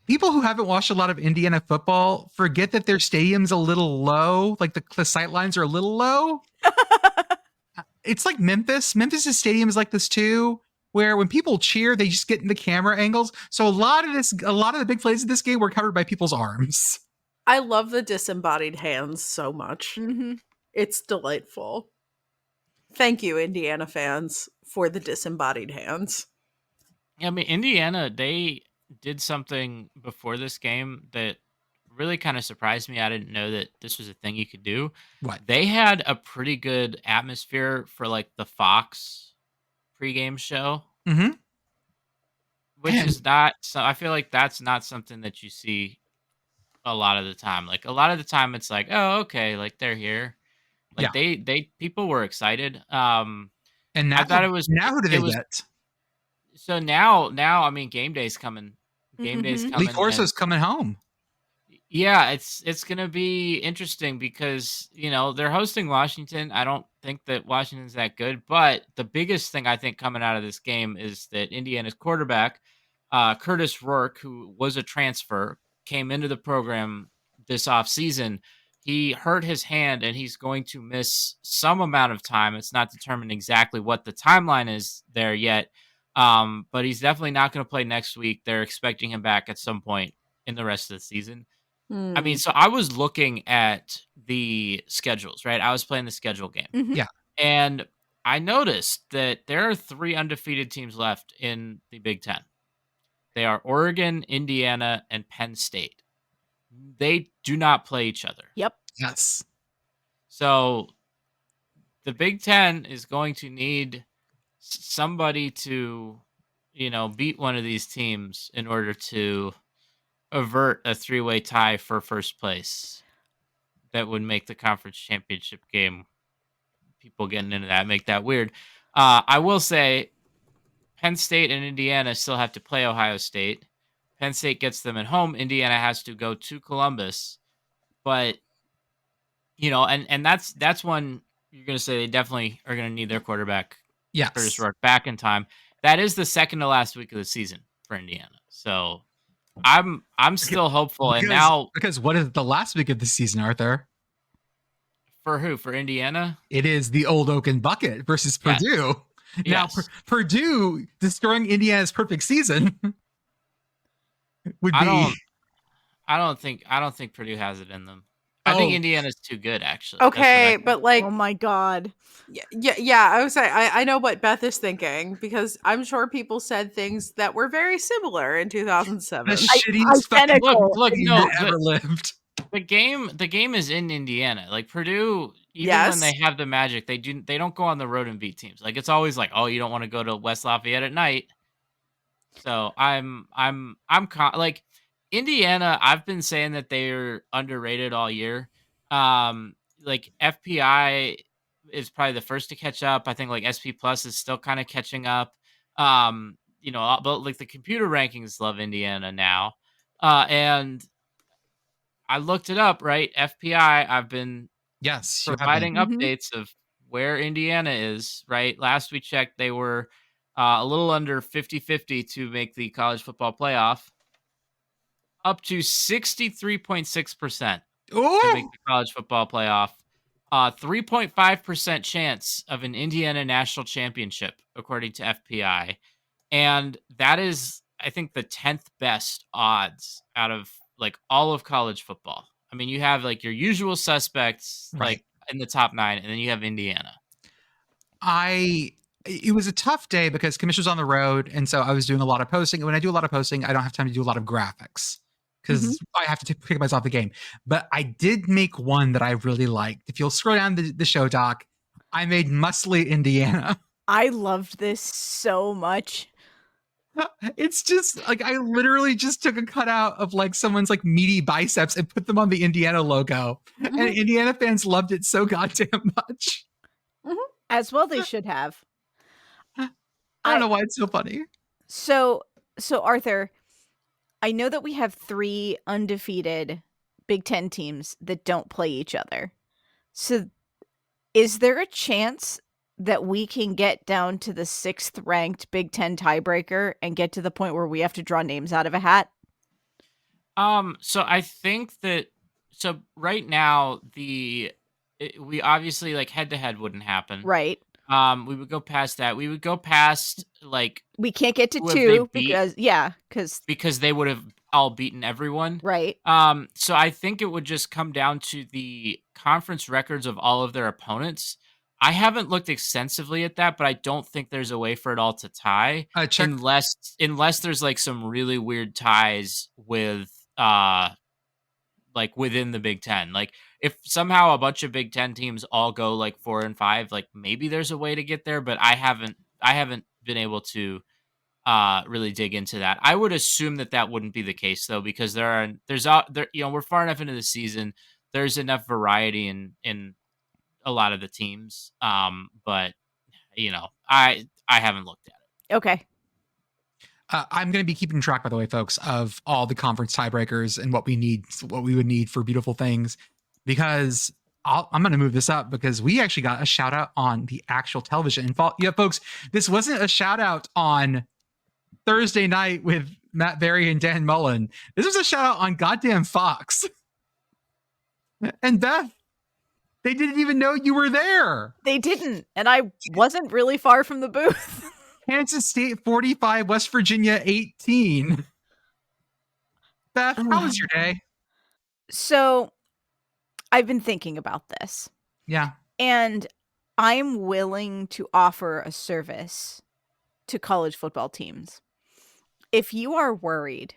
People who haven't watched a lot of Indiana football forget that their stadium's a little low. Like, the sight lines are a little low. It's like Memphis. Memphis's stadium is like this too, where when people cheer, they just get in the camera angles. So a lot of the big plays of this game were covered by people's arms. I love the disembodied hands so much. Mm-hmm. It's delightful. Thank you, Indiana fans, for the disembodied hands. I mean, Indiana, they did something before this game that really kind of surprised me. I didn't know that this was a thing you could do. What? They had a pretty good atmosphere for like the Fox pregame show. Mm-hmm. Which is not, so I feel like that's not something that you see a lot of the time. Like, a lot of the time it's like, oh, okay, like they're here. Like, they people were excited. And now, I thought it was, now who do they get? So now, I mean, game day's coming. Game day's coming. Lee Corso's coming home. Yeah, it's going to be interesting because, they're hosting Washington. I don't think that Washington's that good, but the biggest thing I think coming out of this game is that Indiana's quarterback, Curtis Rourke, who was a transfer, came into the program this offseason. He hurt his hand and he's going to miss some amount of time. It's not determined exactly what the timeline is there yet, but he's definitely not going to play next week. They're expecting him back at some point in the rest of the season. I mean, so I was looking at the schedules, right? I was playing the schedule game. Mhm. Yeah. And I noticed that there are 3 undefeated teams left in the Big Ten. They are Oregon, Indiana, and Penn State. They do not play each other. Yep. Yes. So the Big Ten is going to need somebody to, beat one of these teams in order to avert a 3-way tie for first place. That would make the conference championship game, people getting into that, make that weird. I will say Penn State and Indiana still have to play Ohio State. Penn State gets them at home. Indiana has to go to Columbus. But, and that's one you're going to say they definitely are going to need their quarterback, Curtis Yes. Rourke, back in time. That is the second to last week of the season for Indiana. So I'm still hopeful. And now, because what is the last week of the season, Arthur? for who? For Indiana? It is the Old Oaken Bucket versus Yes. Purdue. Now, Yes. Purdue destroying Indiana's perfect season would be. I don't think Purdue has it in them. I think Indiana's too good, actually. Okay, but like, Oh my god. yeah, I would say I know what Beth is thinking because I'm sure people said things that were very similar in 2007. The shittiest fucking identical. Look, game no, that ever lived. the game is in Indiana. Like Purdue, even Yes. when they have the magic, they don't go on the road and beat teams. Like it's always like, oh, you don't want to go to West Lafayette at night. So like Indiana. I've been saying that they're underrated all year. Like FPI is probably the first to catch up. I think like SP Plus is still kind of catching up. But like the computer rankings love Indiana now. And I looked it up, right? FPI, I've been Yes, you have providing been. Mhm. updates of where Indiana is, right? Last we checked, they were a little under 50-50 to make the college football playoff, up to 63.6% to make Ooh! the college football playoff. 3.5% chance of an Indiana national championship, according to FPI. And that is, I think, the 10th best odds out of like all of college football. I mean, you have like your usual suspects, Right. like in the top 9, and then you have Indiana. It was a tough day because Commission was on the road, and so I was doing a lot of posting. And when I do a lot of posting, I don't have time to do a lot of graphics because I have to pick myself off the game. But I did make one that I really liked. If you'll scroll down the show doc, I made Muscly, Indiana. I loved this so much. It's just like I literally just took a cutout of like someone's like meaty biceps and put them on the Indiana logo. And Indiana fans loved it so goddamn much. As well they should have. I don't know why it's so funny. So Arthur, I know that we have 3 undefeated Big Ten teams that don't play each other. So is there a chance that we can get down to the 6th ranked Big Ten tiebreaker and get to the point where we have to draw names out of a hat? So I think that right now we obviously like head to head wouldn't happen. Right. We would go past that. We would go past like We can't get to who have they 2 beat? because they would have all beaten everyone. right. So I think it would just come down to the conference records of all of their opponents. I haven't looked extensively at that, but I don't think there's a way for it all to tie Check. unless there's like some really weird ties with like within the Big Ten. Like if somehow a bunch of Big Ten teams all go like 4 and 5, like maybe there's a way to get there, but I haven't been able to really dig into that. I would assume that wouldn't be the case though, because we're far enough into the season. There's enough variety in a lot of the teams. But I haven't looked at it. Okay. I'm going to be keeping track, by the way, folks, of all the conference tiebreakers and what we would need for beautiful things, because I'm going to move this up because we actually got a shout out on the actual television. And yeah, folks, this wasn't a shout out on Thursday night with Matt Berry and Dan Mullen. This was a shout out on goddamn Fox. And Beth, they didn't even know you were there. They didn't. And I wasn't really far from the booth. Kansas State 45, West Virginia 18. Beth, how was your day? So I've been thinking about this. Yeah. And I'm willing to offer a service to college football teams. If you are worried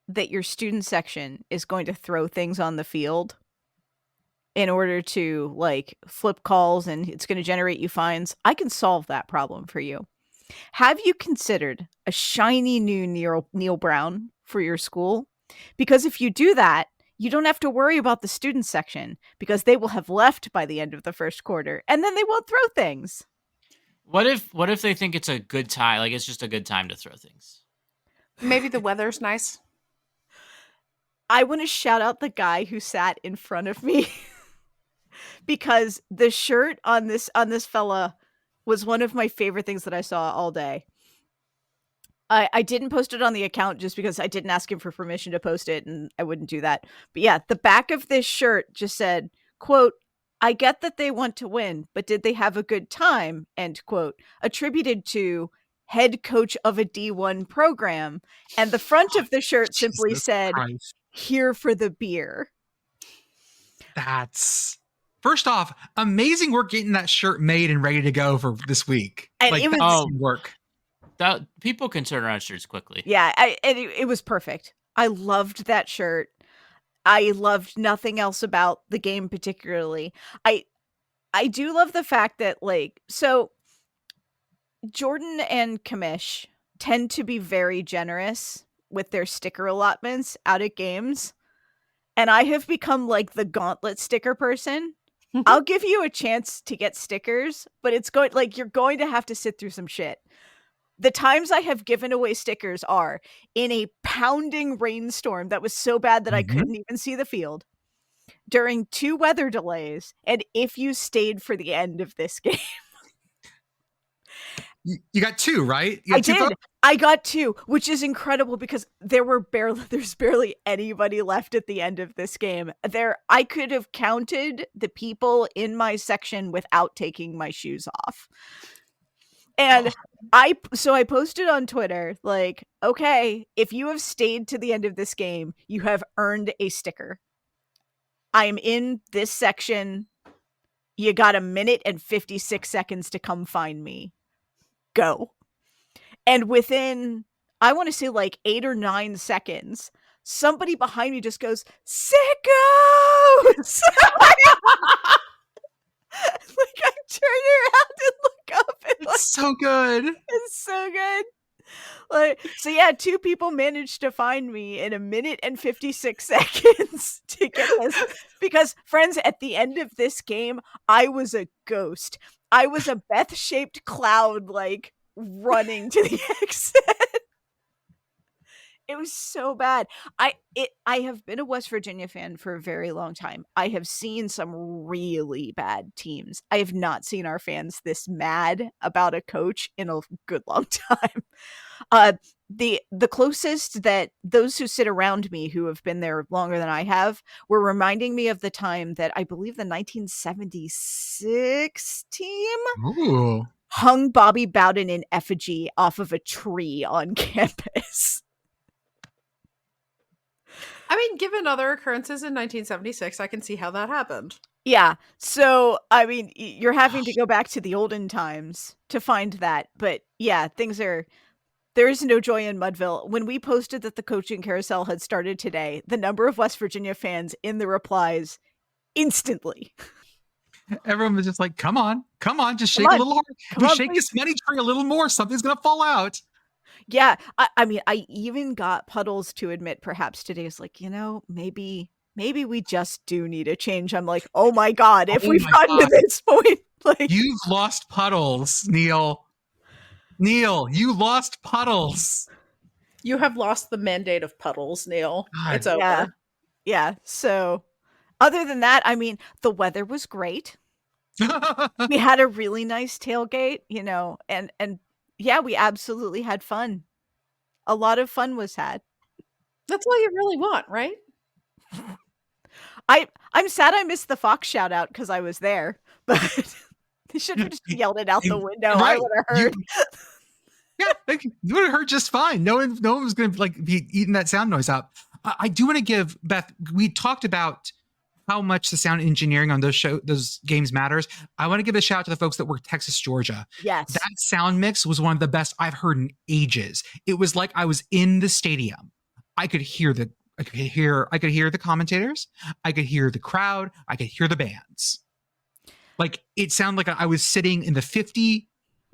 that your student section is going to throw things on the field in order to like flip calls and it's going to generate you fines, I can solve that problem for you. Have you considered a shiny new Neil Brown for your school? Because if you do that, you don't have to worry about the student section because they will have left by the end of the first quarter and then they won't throw things. What if they think it's a good time? Like it's just a good time to throw things. Maybe the weather's nice. I want to shout out the guy who sat in front of me because the shirt on this fella was one of my favorite things that I saw all day. I didn't post it on the account just because I didn't ask him for permission to post it and I wouldn't do that. But yeah, the back of this shirt just said, quote, "I get that they want to win, but did they have a good time?" End quote. Attributed to head coach of a D1 program. And the front of the shirt simply said, Christ. "Here for the beer." That's, first off, amazing work getting that shirt made and ready to go for this week. And like, it was- that's work. That people can turn around shirts quickly. Yeah, it was perfect. I loved that shirt. I loved nothing else about the game particularly. I do love the fact that, like, so Jordan and Kamish tend to be very generous with their sticker allotments out at games. And I have become like the gauntlet sticker person. I'll give you a chance to get stickers, but you're going to have to sit through some shit. The times I have given away stickers are in a pounding rainstorm that was so bad that I couldn't even see the field, during 2 weather delays, and if you stayed for the end of this game. You got 2, right? You I got 2 did. votes? I got 2, which is incredible because there's barely anybody left at the end of this game. I could have counted the people in my section without taking my shoes off. And I posted on Twitter, like, okay, if you have stayed to the end of this game, you have earned a sticker. I'm in this section. You got 1 minute and 56 seconds to come find me. Go. And within, I want to say like 8 or 9 seconds, somebody behind me just goes, "Sickos!" Like I turn around and look up and like, It's so good. it's so good. Like, so yeah, 2 people managed to find me in 1 minute and 56 seconds to get this. Because friends, at the end of this game, I was a ghost. I was a Beth-shaped cloud, like running to the exit. It was so bad. I have been a West Virginia fan for a very long time. I have seen some really bad teams. I have not seen our fans this mad about a coach in a good long time. The closest that those who sit around me who have been there longer than I have were reminding me of the time that I believe the 1976 team Ooh. hung Bobby Bowden in effigy off of a tree on campus. I mean, given other occurrences in 1976, I can see how that happened. Yeah. So, I mean, you're having to go back to the olden times to find that. But yeah, there is no joy in Mudville. When we posted that the coaching carousel had started today, the number of West Virginia fans in the replies instantly. Everyone was just like, come on, just shake Come on. a little harder. Come You on, shake please. this money tree a little more, something's going to fall out. Yeah. I mean, I even got Puddles to admit perhaps today is like, maybe we just do need a change. I'm like, oh my God, if Oh we've my gotten to God. this point, like, You've lost Puddles, Neil. Neil, you lost Puddles. You have lost the mandate of puddles, Neil. God. It's over. Yeah. Yeah. So other than that, I mean, the weather was great. We had a really nice tailgate, you know, and yeah, we absolutely had fun. A lot of fun was had. That's all you really want, right? I'm sad I missed the Fox shout out because I was there, but they should have just yelled it out the window. I Right. would have heard. Yeah, like, you would have heard just fine. No one was going to like be eating that sound noise up. I do want to give Beth. We talked about how much the sound engineering on those games matters. I want to give a shout out to the folks that work Texas, Georgia. Yes. That sound mix was one of the best I've heard in ages. It was like I was in the stadium. I could hear the commentators. I could hear the crowd. I could hear the bands. Like, it sounded like I was sitting in the 50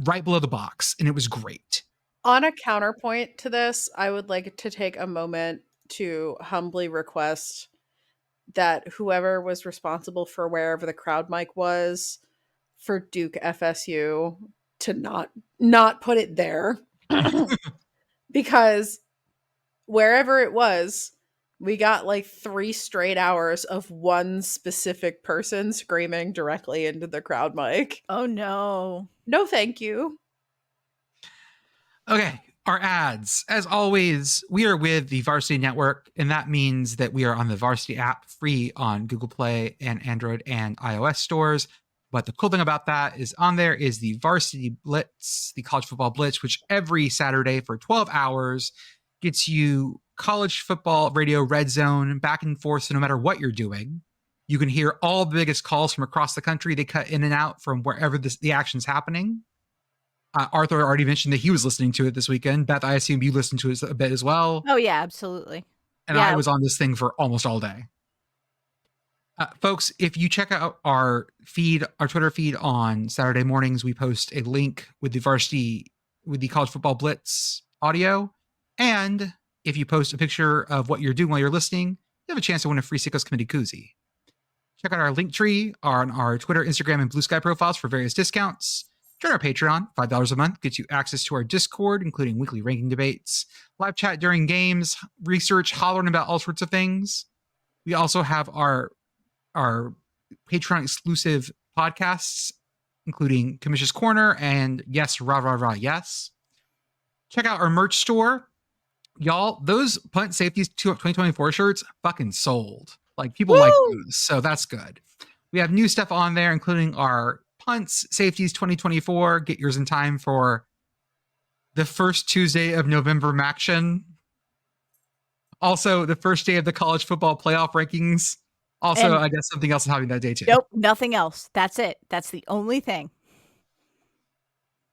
right below the box, and it was great. On a counterpoint to this, I would like to take a moment to humbly request that whoever was responsible for wherever the crowd mic was for Duke FSU to not put it there. Because wherever it was, we got like 3 straight hours of one specific person screaming directly into the crowd mic. Oh no. No, thank you. Okay, our ads. As always, we are with the Varsity Network, and that means that we are on the Varsity app, free on Google Play and Android and iOS stores. But the cool thing about that is on there is the Varsity Blitz, the college football blitz, which every Saturday for 12 hours gets you college football radio red zone back and forth. So no matter what you're doing, you can hear all the biggest calls from across the country. They cut in and out from wherever the action's happening. Arthur already mentioned that he was listening to it this weekend. Beth, I assume you listened to it a bit as well. Oh yeah, absolutely. And yeah. I was on this thing for almost all day. Folks, if you check out our Twitter feed on Saturday mornings, we post a link with the college football blitz audio. And if you post a picture of what you're doing while you're listening, you have a chance to win a free Sickos Committee koozie. Check out our link tree on our Twitter, Instagram, and Blue Sky profiles for various discounts. Join our Patreon. $5 a month gets you access to our Discord, including weekly ranking debates, live chat during games, research, hollering about all sorts of things. We also have our Patreon exclusive podcasts, including Commission's Corner and Yes, Rah, Rah, Rah, Yes. Check out our merch store. Y'all, those Punt Safeties 2024 shirts fucking sold. Like, people like those, so that's good. We have new stuff on there, including our Punts Safeties 2024. Get yours in time for the first Tuesday of November Maction. Also, the first day of the college football playoff rankings. Also, I guess something else is happening that day too. Nope, nothing else. That's it. That's the only thing.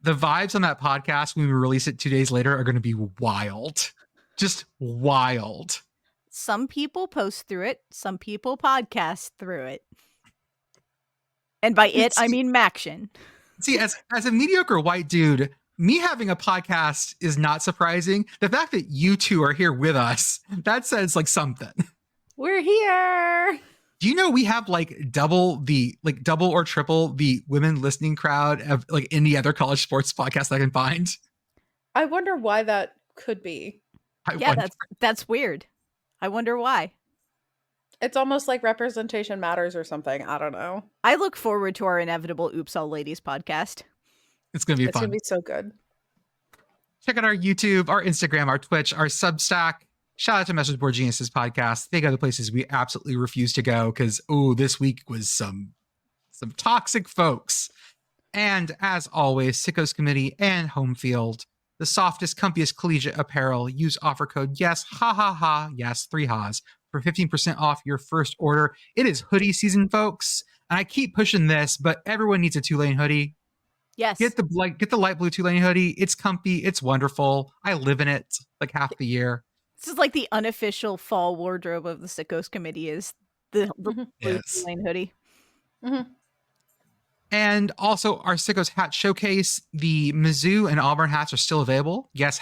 The vibes on that podcast when we release it 2 days later are going to be wild. Just wild. Some people post through it. Some people podcast through it. And by it, I mean Maction. See, as a mediocre white dude, me having a podcast is not surprising. The fact that you two are here with us, that says like something. We're here. Do you know we have double or triple the women listening crowd of like any other college sports podcast I can find? I wonder why that could be. That's weird. I wonder why. It's almost like representation matters or something. I don't know. I look forward to our inevitable Oops All Ladies podcast. It's going to be fun. It's going to be so good. Check out our YouTube, our Instagram, our Twitch, our Substack. Shout out to Message Board Geniuses podcast. They go to places we absolutely refuse to go because, this week was some toxic folks. And as always, Sickos Committee and Home Field, the softest, comfiest collegiate apparel. Use offer code yes, yes, 3 ha's for 15% off your first order. It is hoodie season, folks. And I keep pushing this, but everyone needs a Tulane hoodie. Yes. Get the light blue Tulane hoodie. It's comfy. It's wonderful. I live in it like half the year. This is like the unofficial fall wardrobe of the Sickos Committee is the blue Tulane hoodie. Mm-hmm. And also our Sickos hat showcase. The Mizzou and Auburn hats are still available. Yes,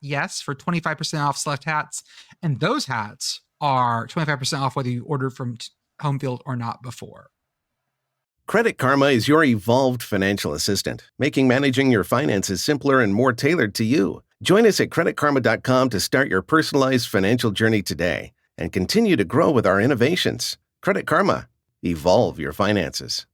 yes, for 25% off select hats. And those hats are 25% off whether you ordered from Home Field or not before. Credit Karma is your evolved financial assistant, making managing your finances simpler and more tailored to you. Join us at creditkarma.com to start your personalized financial journey today and continue to grow with our innovations. Credit Karma. Evolve your finances.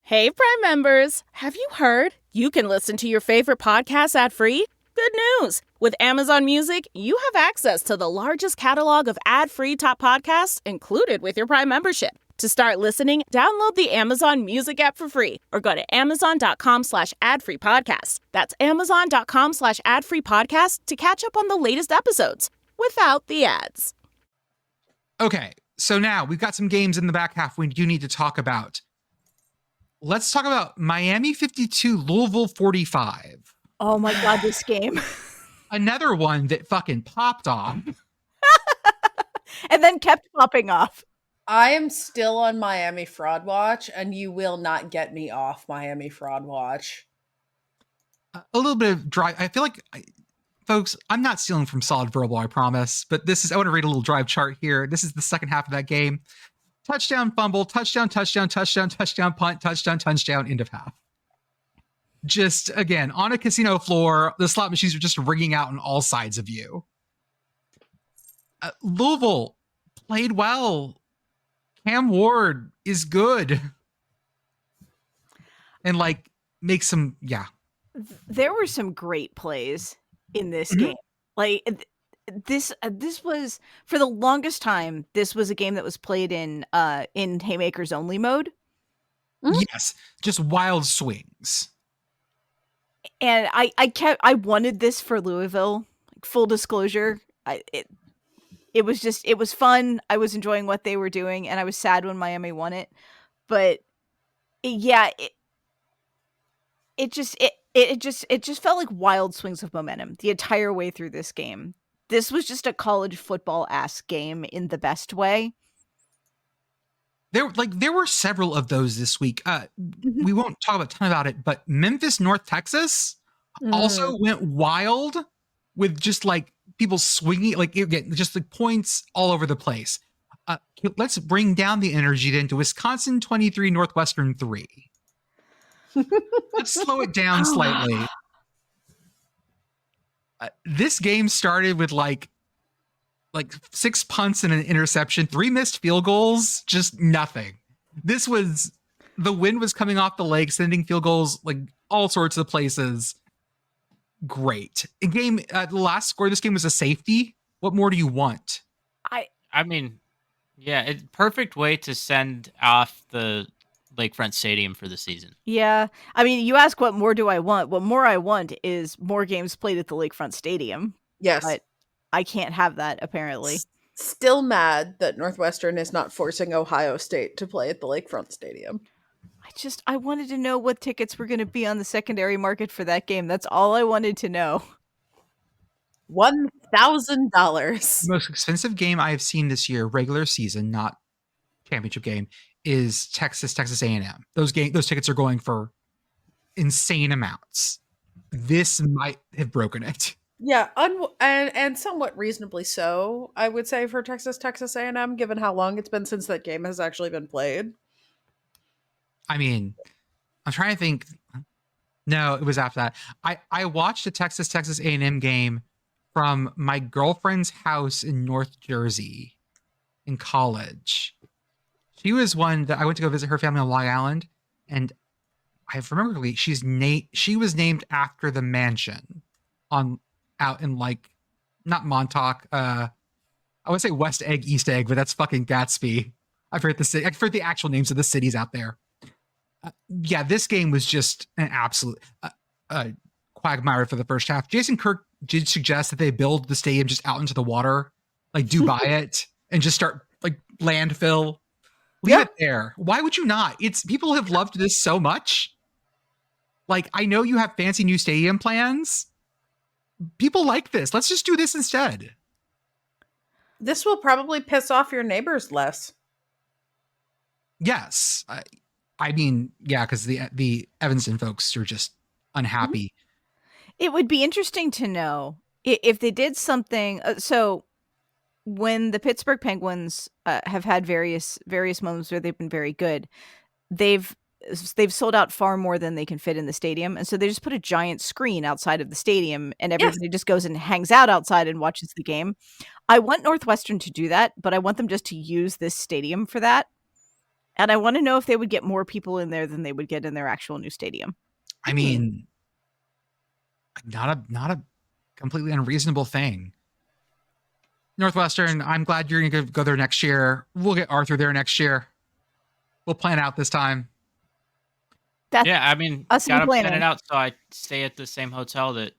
Hey, Prime members, have you heard? You can listen to your favorite podcasts ad-free? Good news! With Amazon Music, you have access to the largest catalog of ad-free top podcasts included with your Prime membership. To start listening, download the Amazon Music app for free or go to amazon.com/ad-free-podcast. That's amazon.com/ad-free-podcast to catch up on the latest episodes without the ads. Okay, so now we've got some games in the back half we do need to talk about. Let's talk about Miami 52, Louisville 45. Oh my God, this game. Another one that fucking popped off. And then kept popping off. I am still on Miami Fraud Watch, and you will not get me off Miami Fraud Watch. A little bit of drive. I feel like, folks, I'm not stealing from Solid Verbal, I promise. But I want to read a little drive chart here. This is the second half of that game. Touchdown, fumble, touchdown, touchdown, touchdown, touchdown, punt, touchdown, touchdown, end of half. Just, again, on a casino floor, the slot machines are just ringing out on all sides of you. Louisville played well. Cam Ward is good. And makes some, There were some great plays in this game. This was, for the longest time, this was a game that was played in haymakers only mode. Yes, just wild swings. And I wanted this for Louisville. Full disclosure, it was fun. I was enjoying what they were doing, and I was sad when Miami won it. But it just felt like wild swings of momentum the entire way through this game. This was just a college football-ass game in the best way. There were several of those this week. We won't talk a ton about it, but Memphis, North Texas also went wild with just people swinging, just points all over the place. Let's bring down the energy then to Wisconsin 23, Northwestern 3. Let's slow it down slightly. This game started with 6 punts and an interception, 3 missed field goals, just nothing. The wind was coming off the lake, sending field goals all sorts of places. Great. The last score of this game was a safety. What more do you want? I mean, yeah, perfect way to send off the Lakefront Stadium for the season. Yeah. I mean, you ask what more do I want? What more I want is more games played at the Lakefront Stadium. Yes. But I can't have that, apparently. Still mad that Northwestern is not forcing Ohio State to play at the Lakefront Stadium. I wanted to know what tickets were going to be on the secondary market for that game. That's all I wanted to know. $1,000. The most expensive game I have seen this year, regular season, not championship game, is Texas A&M. Those tickets are going for insane amounts. This might have broken it. Yeah, and somewhat reasonably so, I would say, for Texas A&M, given how long it's been since that game has actually been played. I mean, I'm trying to think. No, it was after that. I watched a Texas A&M game from my girlfriend's house in North Jersey in college. She was one that I went to go visit her family on Long Island, and I remember she was named after the mansion out in not Montauk. I would say West Egg, East Egg, but that's fucking Gatsby. I forget the city. I forget the actual names of the cities out there. This game was just an absolute quagmire for the first half. Jason Kirk did suggest that they build the stadium just out into the water, buy it and just start landfill. Leave it there. Why would you not? People have loved this so much. I know you have fancy new stadium plans. People like this. Let's just do this instead. This will probably piss off your neighbors less. Yes. I mean, because the Evanston folks are just unhappy. It would be interesting to know if they did something. So when the Pittsburgh Penguins have had various moments where they've been very good, they've they've sold out far more than they can fit in the stadium, and so they just put a giant screen outside of the stadium, and everybody just goes and hangs out outside and watches the game. I want Northwestern to do that, but I want them just to use this stadium for that. And I want to know if they would get more people in there than they would get in their actual new stadium. I mean, not a completely unreasonable thing. Northwestern, I'm glad you're going to go there next year. We'll get Arthur there next year. We'll plan out this time. I mean, us gotta plan planning. it out so I stay at the same hotel that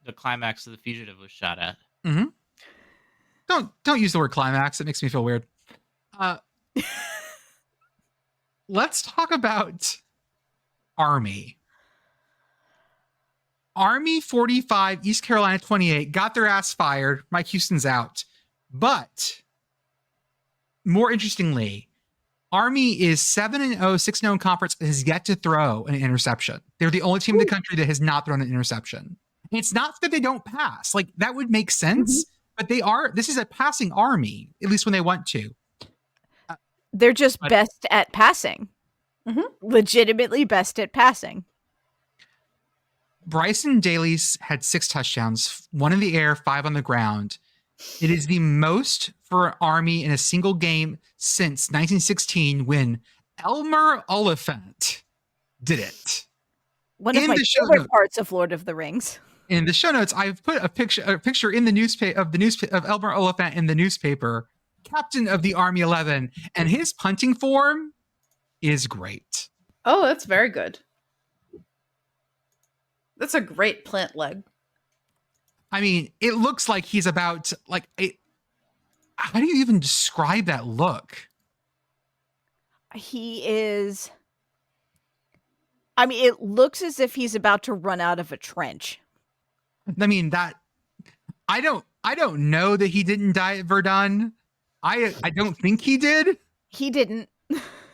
the climax of The Fugitive was shot at. Mm-hmm. Don't use the word climax. It makes me feel weird. Let's talk about Army. Army 45, East Carolina 28, got their ass fired. Mike Houston's out. But more interestingly, Army is 7-0, 6-0 in conference, and has yet to throw an interception. They're the only team in the country that has not thrown an interception. And it's not that they don't pass. Like, that would make sense, but this is a passing Army, at least when they want to. They're just best at passing. Legitimately best at passing. Bryson Daly's had 6 touchdowns, 1 in the air, 5 on the ground. It is the most for Army in a single game since 1916 when Elmer Oliphant did it. One of my favorite parts of Lord of the Rings. In the show notes, I've put a picture in the newspaper of Elmer Oliphant in the newspaper, captain of the Army 11, and his punting form is great. Oh, that's very good. That's a great plant leg. I mean, it looks like he's about how do you even describe that look? He is. I mean, it looks as if he's about to run out of a trench. I mean, I don't know that he didn't die at Verdun. I don't think he did. He didn't.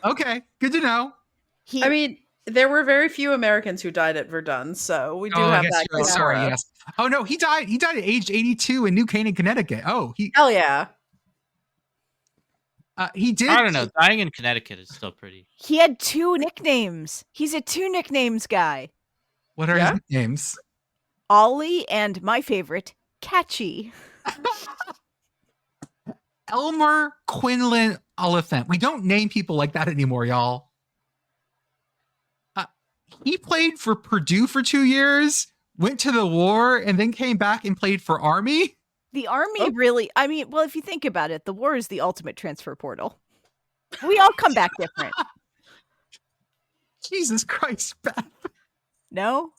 Okay, good to know. I mean, there were very few Americans who died at Verdun, so we do have that. Right. Sorry, yes. Oh no, he died at age 82 in New Canaan, Connecticut. Oh, hell yeah. He did. I don't know. Dying in Connecticut is still pretty. He had 2 nicknames. He's a 2 nicknames guy. What are his nicknames? Ollie and my favorite, Catchy. Elmer Quinlan Oliphant. We don't name people like that anymore, y'all. He played for Purdue for 2 years, went to the war, and then came back and played for Army. The Army really, I mean, well, if you think about it, the war is the ultimate transfer portal. We all come back different. Jesus Christ, Beth. No?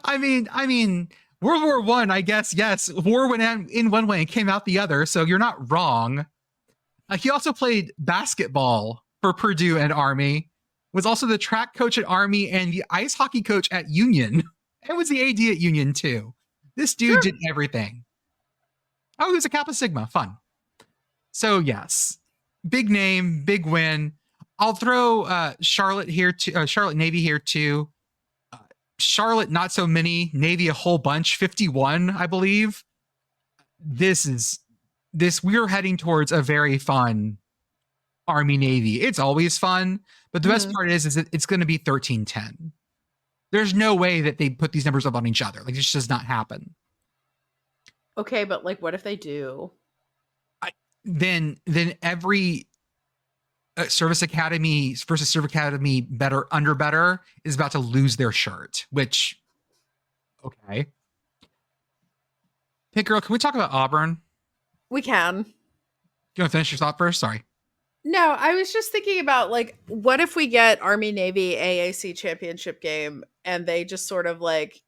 I mean, World War I guess, yes. War went in one way and came out the other, so you're not wrong. He also played basketball for Purdue and Army, was also the track coach at Army and the ice hockey coach at Union. And was the AD at Union, too. This dude did everything. Oh, he was a Kappa Sigma. Fun. So, yes. Big name, big win. I'll throw Charlotte Navy here, too. Charlotte, not so many. Navy, a whole bunch. 51, I believe. We're heading towards a very fun Army Navy. It's always fun, but the best part is that it's going to be 13-10. There's no way that they put these numbers up on each other. Like, it just does not happen. Okay, but like, what if they do? Then every service academy versus service academy better is about to lose their shirt. Which, okay. Pitt Girl, can we talk about Auburn? We can. Do you want to finish your thought first? Sorry. No, I was just thinking about, like, what if we get Army-Navy AAC championship game and they just sort of, like,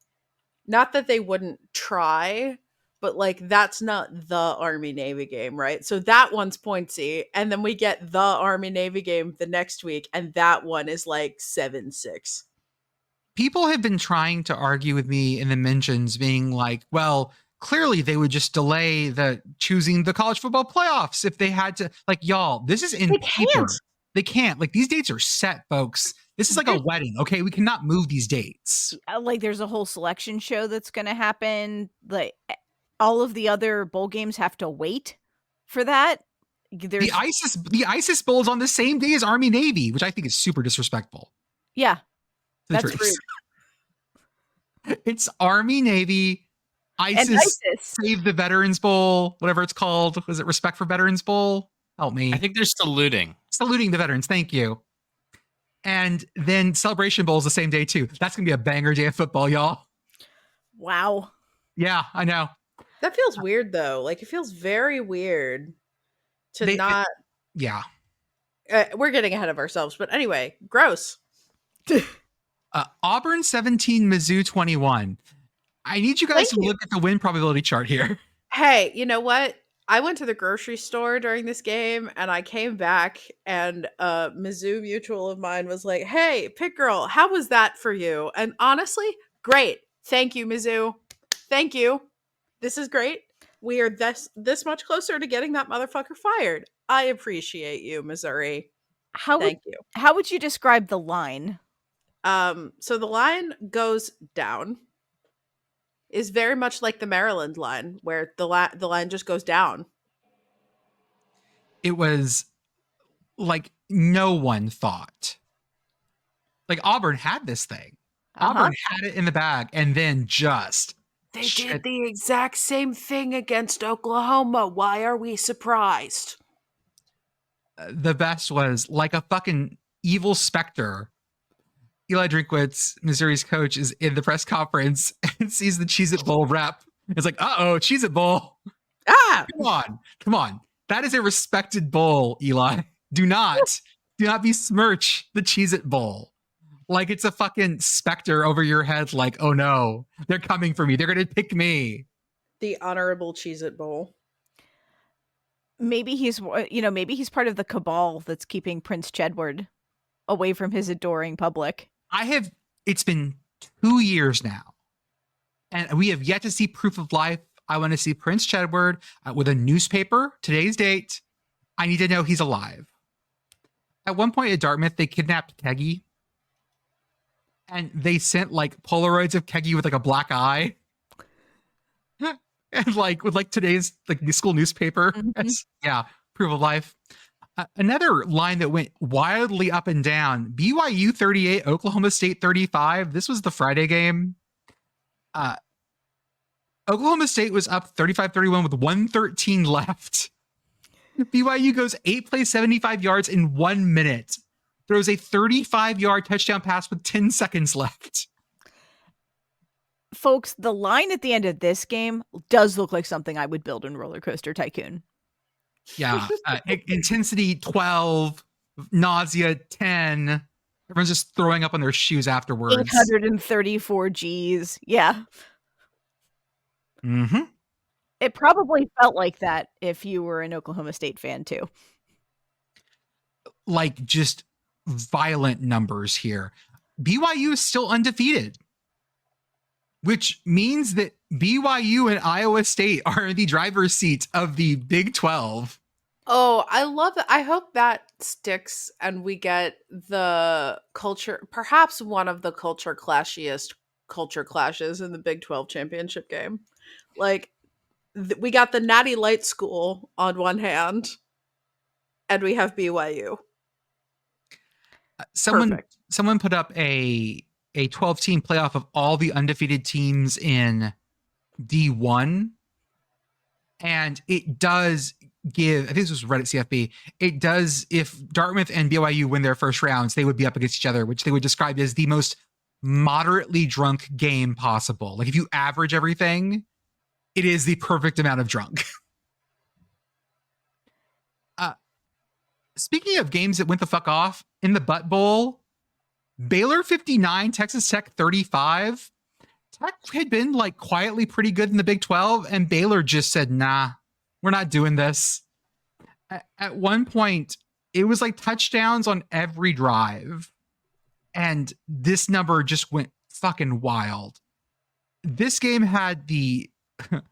not that they wouldn't try, but, like, that's not the Army-Navy game, right? So that one's pointsy, and then we get the Army-Navy game the next week, and that one is, like, 7-6. People have been trying to argue with me in the mentions being like, well, clearly they would just delay choosing the college football playoffs if they had to. Like, y'all, this is in paper. They can't. Like, these dates are set, folks. This is like a wedding, okay? We cannot move these dates. Like, there's a whole selection show that's going to happen. All of the other bowl games have to wait for that. The ISIS Bowl is on the same day as Army Navy, which I think is super disrespectful. Yeah, The that's troops. rude. It's Army, Navy, ISIS, And ISIS. Save the Veterans Bowl, whatever it's called. Was it Respect for Veterans Bowl? Help me. I think they're saluting. Saluting the veterans. Thank you. And then Celebration Bowl is the same day too. That's going to be a banger day of football, y'all. Wow. Yeah, I know. That feels weird though. Like it feels very weird to not. Yeah. We're getting ahead of ourselves, but anyway, gross. Auburn 17, Mizzou 21. I need you guys to look at the win probability chart here. Hey, you know what? I went to the grocery store during this game and I came back and a Mizzou mutual of mine was like, hey, Pitt Girl, how was that for you? And honestly, great. Thank you, Mizzou. Thank you. This is great. We are this much closer to getting that motherfucker fired. I appreciate you, Missouri. Thank you. How would you describe the line? So the line goes down. Is very much like the Maryland line, where the line just goes down. It was like no one thought. Like Auburn had this thing. Auburn had it in the bag, and then just they did the exact same thing against Oklahoma. Why are we surprised? The best was like a fucking evil specter. Eli Drinkwitz, Missouri's coach, is in the press conference and sees the Cheez-It Bowl rep. It's like, uh-oh, Cheez-It Bowl. Ah! Come on. That is a respected bowl, Eli. Do not besmirch the Cheez-It Bowl. Like it's a fucking specter over your head like, oh no, they're coming for me. They're going to pick me. The honorable Cheez-It Bowl. Maybe he's part of the cabal that's keeping Prince Chedward away from his adoring public. It's been 2 years now, and we have yet to see proof of life. I want to see Prince Chedward with a newspaper, today's date. I need to know he's alive. At one point at Dartmouth, they kidnapped Keggy, and they sent like Polaroids of Keggy with like a black eye. And like with like today's like the school newspaper. Yeah, proof of life. Another line that went wildly up and down, BYU 38, Oklahoma State 35. This was the Friday game. Oklahoma State was up 35-31 with 1:13 left. BYU goes 8 plays, 75 yards in 1 minute. Throws a 35-yard touchdown pass with 10 seconds left. Folks, the line at the end of this game does look like something I would build in Roller Coaster Tycoon. Yeah, intensity 12, nausea 10. Everyone's just throwing up on their shoes afterwards. 834 G's. Yeah. Mm-hmm. It probably felt like that if you were an Oklahoma State fan too. Like just violent numbers here. BYU is still undefeated, which means that BYU and Iowa State are in the driver's seat of the Big 12. Oh, I love it. I hope that sticks and we get the culture, perhaps one of the clashiest culture clashes in the Big 12 championship game. Like, we got the Natty Light School on one hand, and we have BYU. Someone put up a 12-team playoff of all the undefeated teams in D1, and it does give, I think this was Reddit CFB, it does, if Dartmouth and BYU win their first rounds, they would be up against each other, which they would describe as the most moderately drunk game possible. Like if you average everything, it is the perfect amount of drunk. Speaking of games that went the fuck off, in the Butt Bowl, Baylor 59, Texas Tech 35. Tech had been like quietly pretty good in the Big 12, and Baylor just said, nah, we're not doing this. At one point, it was like touchdowns on every drive, and this number just went fucking wild. This game had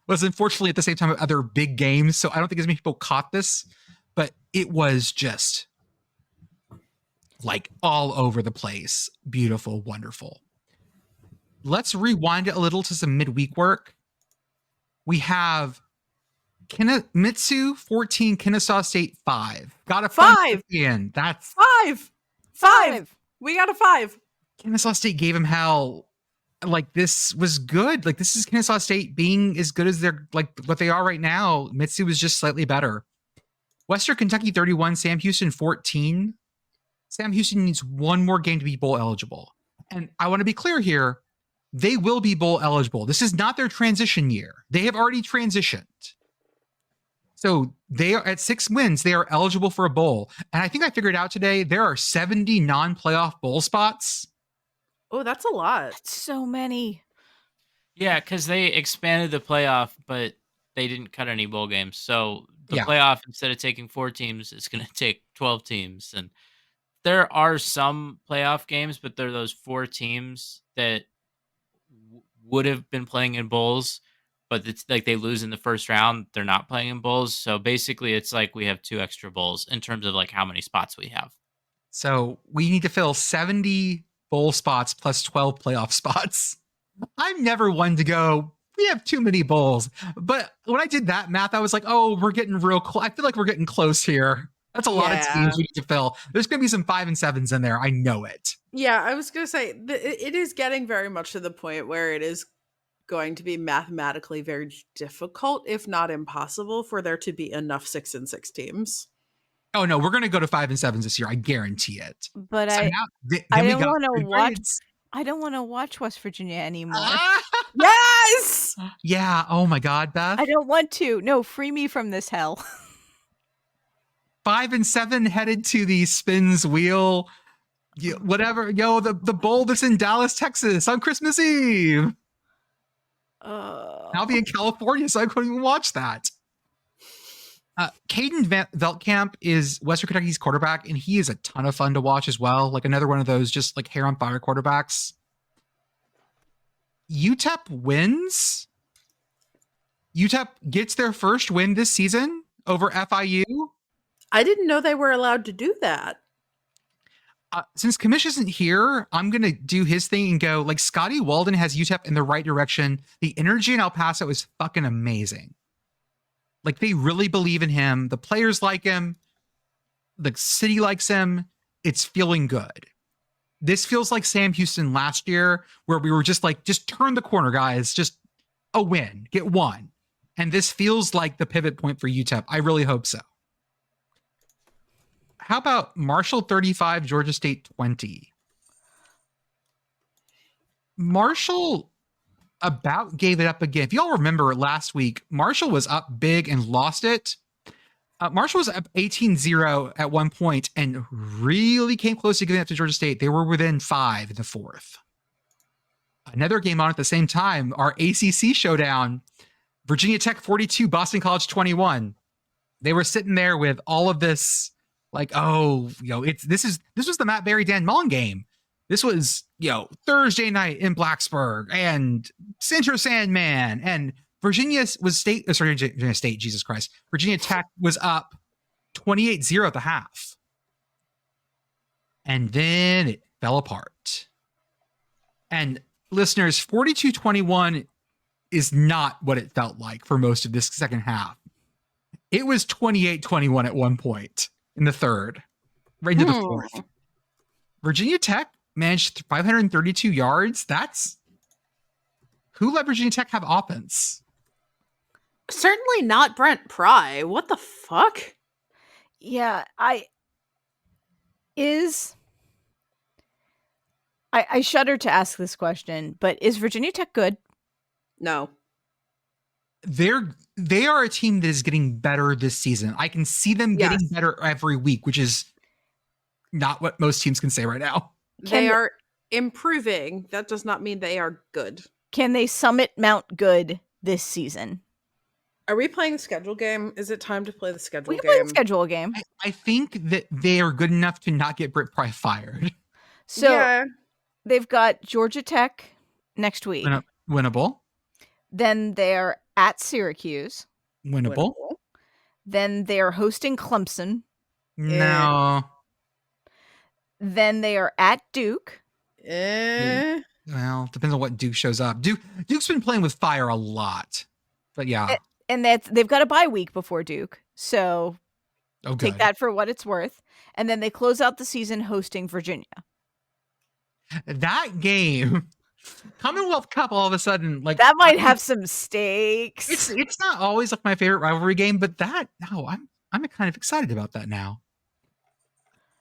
was unfortunately at the same time of other big games, so I don't think as many people caught this, but it was just like all over the place. Beautiful, wonderful. Let's rewind it a little to some midweek work. We have Mitsu 14, Kennesaw State 5. Got a 5 in. That's 5. We got a 5. Kennesaw State gave him hell. Like, this was good. Like, this is Kennesaw State being as good as they're like what they are right now. Mitsu was just slightly better. Western Kentucky 31, Sam Houston 14. Sam Houston needs one more game to be bowl eligible. And I want to be clear here. They will be bowl eligible. This is not their transition year. They have already transitioned. So they are at 6 wins. They are eligible for a bowl. And I think I figured out today, there are 70 non-playoff bowl spots. Oh, that's a lot. That's so many. Yeah, because they expanded the playoff, but they didn't cut any bowl games. So the Yeah. playoff, instead of taking 4 teams, it's going to take 12 teams. And there are some playoff games, but they're those 4 teams that would have been playing in bowls, but it's like they lose in the first round. They're not playing in bowls. So basically, it's like we have 2 extra bowls in terms of like how many spots we have. So we need to fill 70 bowl spots plus 12 playoff spots. I'm never one to go, we have too many bowls. But when I did that math, I was like, oh, we're getting real close. I feel like we're getting close here. That's a lot of teams we need to fill. There's going to be some 5 and 7s in there. I know it. Yeah, I was going to say, it is getting very much to the point where it is going to be mathematically very difficult, if not impossible, for there to be enough 6 and 6 teams. Oh, no, we're going to go to 5 and 7s this year. I guarantee it. But So I now, I then we don't got want to good watch. grades. I don't want to watch West Virginia anymore. Yes! Yeah. Oh, my God, Beth. I don't want to. No, free me from this hell. 5 and 7 headed to the Spins Wheel. Whatever. The bowl that's in Dallas, Texas on Christmas Eve. I'll be in California, so I couldn't even watch that. Caden Veltkamp is Western Kentucky's quarterback, and he is a ton of fun to watch as well. Like another one of those just like hair on fire quarterbacks. UTEP wins. UTEP gets their first win this season over FIU. I didn't know they were allowed to do that. Since Kamish isn't here, I'm going to do his thing and go, like, Scotty Walden has UTEP in the right direction. The energy in El Paso is fucking amazing. Like, they really believe in him. The players like him. The city likes him. It's feeling good. This feels like Sam Houston last year, where we were just like, just turn the corner, guys. Just a win. Get one. And this feels like the pivot point for UTEP. I really hope so. How about Marshall 35, Georgia State 20? Marshall about gave it up again. If y'all remember last week, Marshall was up big and lost it. Marshall was up 18-0 at one point and really came close to giving it up to Georgia State. They were within 5 in the 4th. Another game on at the same time, our ACC showdown, Virginia Tech 42, Boston College 21. They were sitting there with all of this, like, oh, this was the Matt Berry Dan Mullen game. This was, Thursday night in Blacksburg and Center Sandman, and Virginia State, Jesus Christ. Virginia Tech was up 28-0 at the half. And then it fell apart. And listeners, 42-21 is not what it felt like for most of this second half. It was 28-21 at one point in the third, right into the 4th. Virginia Tech managed 532 yards. Who let Virginia Tech have offense? Certainly not Brent Pry. What the fuck? Yeah, I shudder to ask this question, but is Virginia Tech good? No. They are a team that is getting better this season. I can see them getting better every week, which is not what most teams can say right now. They are improving. That does not mean they are good. Can they summit Mount Good this season? Are we playing the schedule game? Is it time to play the schedule game? We can play the schedule game. I think that they are good enough to not get Britt Pry fired. So they've got Georgia Tech next week. Winnable. Then they're at Syracuse. Winnable. Then they're hosting Clemson. No. Then they are at Duke. Well, depends on what Duke shows up. Duke's been playing with fire a lot. But yeah. And they've got a bye week before Duke. So take that for what it's worth. And then they close out the season hosting Virginia. That game, Commonwealth Cup, all of a sudden, like That might have some stakes. It's not always like my favorite rivalry game, but I'm kind of excited about that now.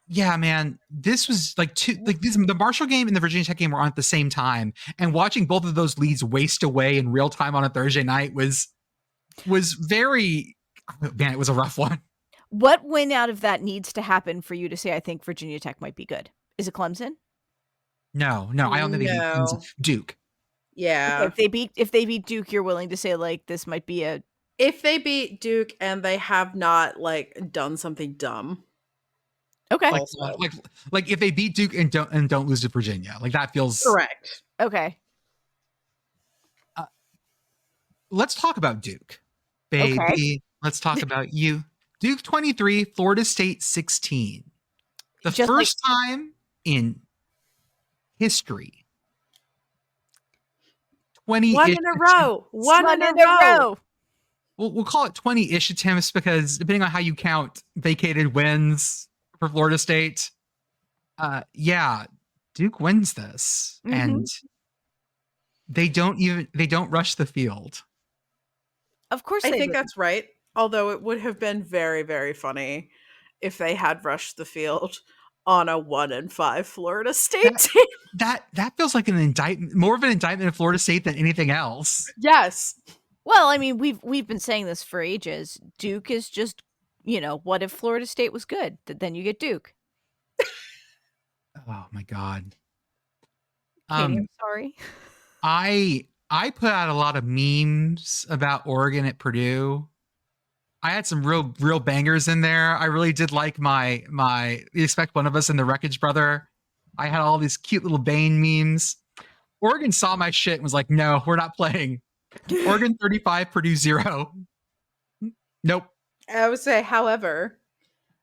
Yeah, man, this was like the Marshall game and the Virginia Tech game were on at the same time, and watching both of those leads waste away in real time on a Thursday night was very, man, it was a rough one. What win out of that needs to happen for you to say I think Virginia Tech might be good? Is it Clemson? No, I don't think it's Duke. Yeah. Okay, if they beat Duke, you're willing to say like this might be a. If they beat Duke and they have not like done something dumb. Okay. Like if they beat Duke and don't lose to Virginia, like that feels correct. Okay. Let's talk about Duke, baby. Okay. Let's talk about you. Duke 23, Florida State 16. The first time in history. 20 One in a row. One in a row. We'll call it 20-ish attempts because depending on how you count vacated wins for Florida State, Duke wins this, and they don't rush the field. Of course, I think that's right. Although it would have been very, very funny if they had rushed the field on a 1-5 Florida State team. That feels like an indictment, more of an indictment of Florida State than anything else. Yes. Well, I mean, we've been saying this for ages. Duke is just, what if Florida State was good? Then you get Duke. Oh my God. Katie, I'm sorry. I put out a lot of memes about Oregon at Purdue. I had some real bangers in there. I really did like my You Expect One of Us and the Wreckage Brother. I had all these cute little Bane memes. Oregon saw my shit and was like, no, we're not playing. Oregon 35, Purdue 0. Nope. I would say, however,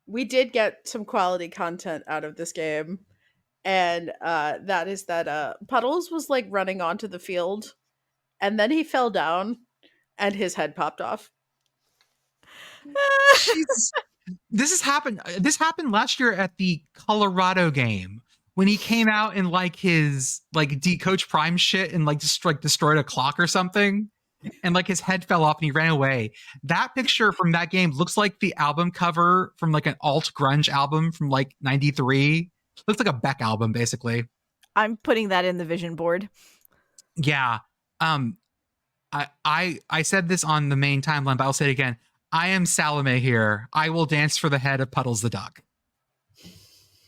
we did get some quality content out of this game. And that is that Puddles was like running onto the field and then he fell down and his head popped off. This happened last year at the Colorado game when he came out in like his like Coach Prime shit and like just like destroyed a clock or something, and like his head fell off and he ran away. That picture from that game looks like the album cover from like an alt grunge album from like 93. Looks like a Beck album basically. I'm putting that in the vision board. Yeah. I said this on the main timeline, but I'll say it again. I am Salome here. I will dance for the head of Puddles the duck.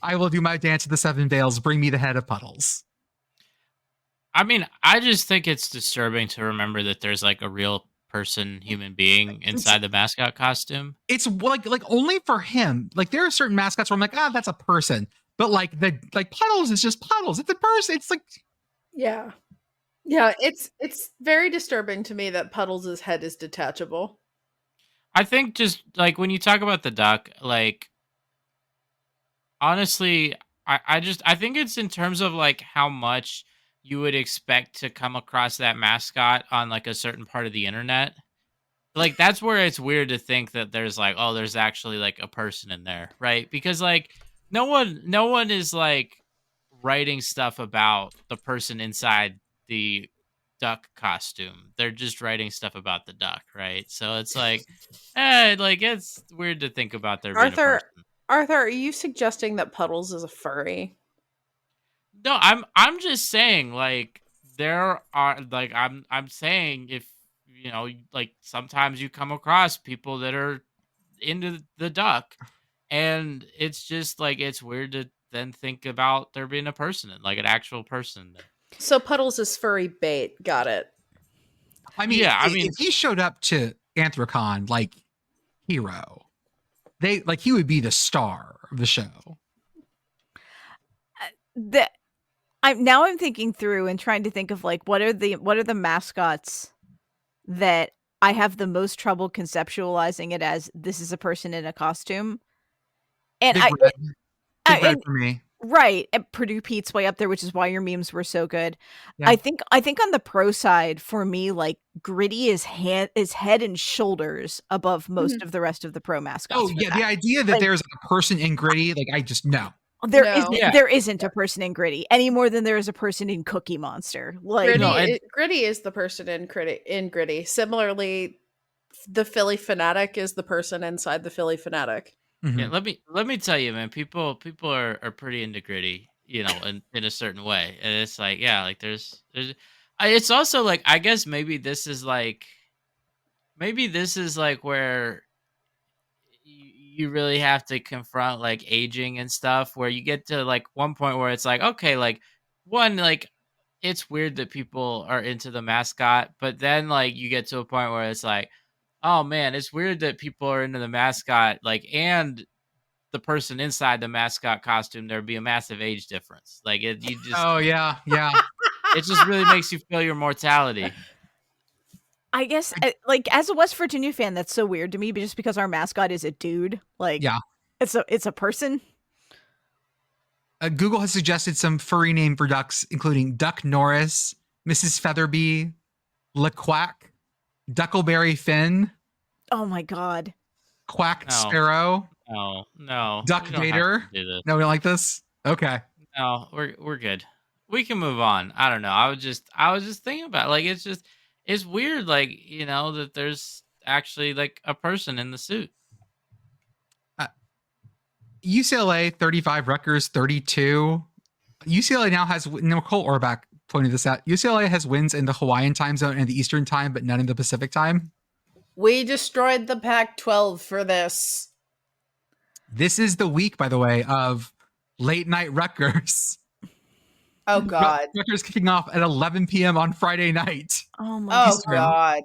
I will do my dance of the seven veils. Bring me the head of Puddles. I mean, I just think it's disturbing to remember that there's like a real person, human being inside the mascot costume. It's like only for him. Like there are certain mascots where I'm like, that's a person. But like Puddles is just Puddles. It's a person. It's like, yeah. Yeah, it's very disturbing to me that Puddles' head is detachable. I think just like when you talk about the duck, like honestly, I think it's in terms of like how much you would expect to come across that mascot on like a certain part of the internet. Like that's where it's weird to think that there's like, oh, there's actually like a person in there, right? Because like no one is like writing stuff about the person inside the duck costume. They're just writing stuff about the duck, right? So it's like, like it's weird to think about there being a person. Arthur, are you suggesting that Puddles is a furry? No, I'm just saying like there are like I'm saying if like sometimes you come across people that are into the duck, and it's just like it's weird to then think about there being a person, like an actual person there. So Puddles is furry bait. Got it. I mean, yeah, if he showed up to Anthrocon like hero, he would be the star of the show. I'm thinking through and trying to think of like what are the mascots that I have the most trouble conceptualizing it as this is a person in a costume. And Big Red for me. Right. And Purdue Pete's way up there, which is why your memes were so good. Yeah. I think on the pro side, for me, like Gritty is head and shoulders above most of the rest of the pro mascots. Oh, yeah. The idea that there's a person in Gritty, like I just no. There isn't a person in Gritty any more than there is a person in Cookie Monster. Like Gritty is the person in Gritty. Similarly, the Philly Fanatic is the person inside the Philly Fanatic. Mm-hmm. Yeah, let me tell you, man. People are pretty into Gritty, you know, in a certain way, and it's like, yeah, like there's. It's also like, I guess maybe this is like where you really have to confront like aging and stuff, where you get to like one point where it's like, okay, like one, like it's weird that people are into the mascot, but then like you get to a point where it's like, oh man, it's weird that people are into the mascot, like, and the person inside the mascot costume, there'd be a massive age difference. Like you just, oh yeah. it just really makes you feel your mortality. I guess, like, as a West Virginia fan, that's so weird to me, but just because our mascot is a dude, like, yeah, it's a person. Google has suggested some furry name for ducks, including Duck Norris, Mrs. Featherby, LeQuack, Duckleberry Finn. Oh my god. Quack Sparrow. No. Duck Gator. No, we don't like this? Okay. No, we're good. We can move on. I don't know. I was just thinking about it. Like, it's weird, like, you know, that there's actually like a person in the suit. UCLA 35, Rutgers 32. UCLA now has, Nicole Orbach pointed this out, UCLA has wins in the Hawaiian time zone and the Eastern time, but none in the Pacific time. We destroyed the Pac-12 for this. This is the week, by the way, of late night Rutgers. Oh God. Rutgers kicking off at 11 p.m. on Friday night. Oh God.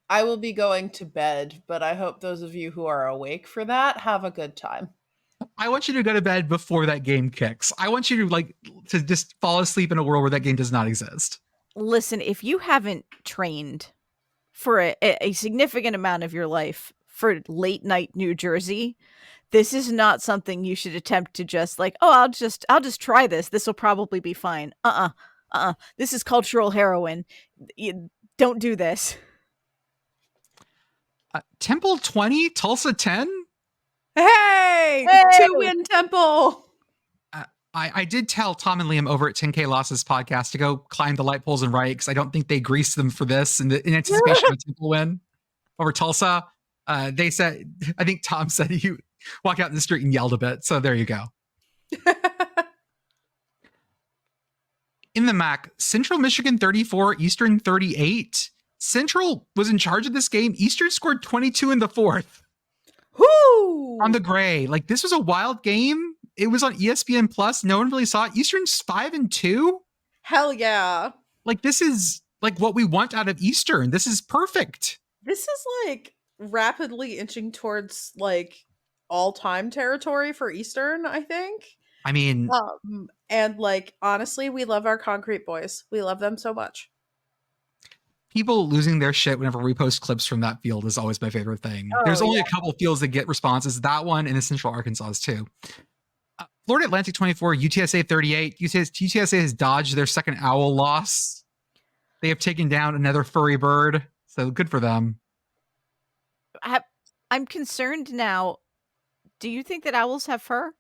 I will be going to bed, but I hope those of you who are awake for that have a good time. I want you to go to bed before that game kicks. I want you to just fall asleep in a world where that game does not exist. Listen, if you haven't trained for a significant amount of your life for late night New Jersey, this is not something you should attempt to just like, oh, I'll just try this. This will probably be fine. This is cultural heroin. Don't do this. Temple 20, Tulsa 10? Hey! 2-win Temple! I did tell Tom and Liam over at 10K Losses podcast to go climb the light poles and write, because I don't think they greased them for this in anticipation of a Temple win over Tulsa. They said, I think Tom said he walked out in the street and yelled a bit. So there you go. In the MAC, Central Michigan 34, Eastern 38. Central was in charge of this game. Eastern scored 22 in the fourth. Whoo! On the gray. Like, this was a wild game. It was on ESPN Plus. No one really saw it. Eastern's 5-2. Hell yeah. Like, this is like what we want out of Eastern. This is perfect. This is like rapidly inching towards like all-time territory for Eastern, I think. I mean, and like, honestly, we love our concrete boys. We love them so much. People losing their shit whenever we post clips from that field is always my favorite thing. There's only a couple fields that get responses. That one and the Central Arkansas too. Florida Atlantic 24, UTSA 38. UTSA has dodged their second owl loss. They have taken down another furry bird. So good for them. I'm concerned now. Do you think that owls have fur?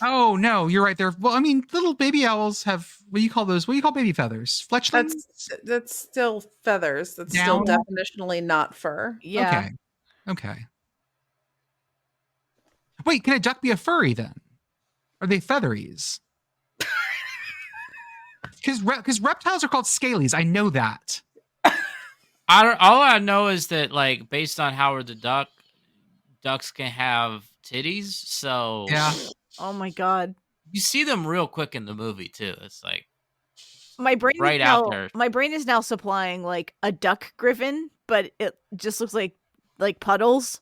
Oh no, you're right there. Well, I mean, little baby owls have, what do you call those? What do you call baby feathers? Fletchlings? That's still feathers. That's Down? still definitionally not fur. Yeah. Okay. Wait, can a duck be a furry then? Are they featheries? Because reptiles are called scalies. I know that. All I know is that, like, based on Howard the Duck, ducks can have titties. So yeah. Oh my god. You see them real quick in the movie too. It's like my brain right out there. My brain is now supplying like a duck griffin, but it just looks like puddles.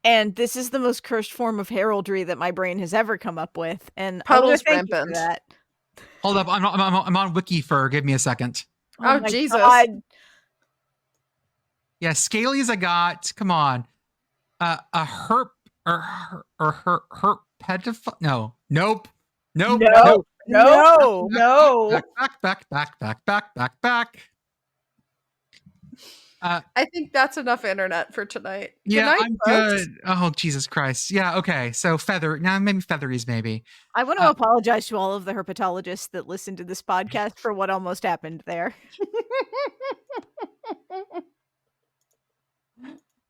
And this is the most cursed form of heraldry that my brain has ever come up with. And puddles thank you for rampant. that. Hold up, I'm on WikiFur. Give me a second. Oh Jesus! God. Yeah, scalies I got. Come on, a herp or herpetophile? No, nope. No. Back. I think that's enough internet for tonight. Yeah, Good night, I'm folks. good. Oh, Jesus Christ. Yeah, okay. So maybe featheries, maybe. I want to apologize to all of the herpetologists that listen to this podcast for what almost happened there.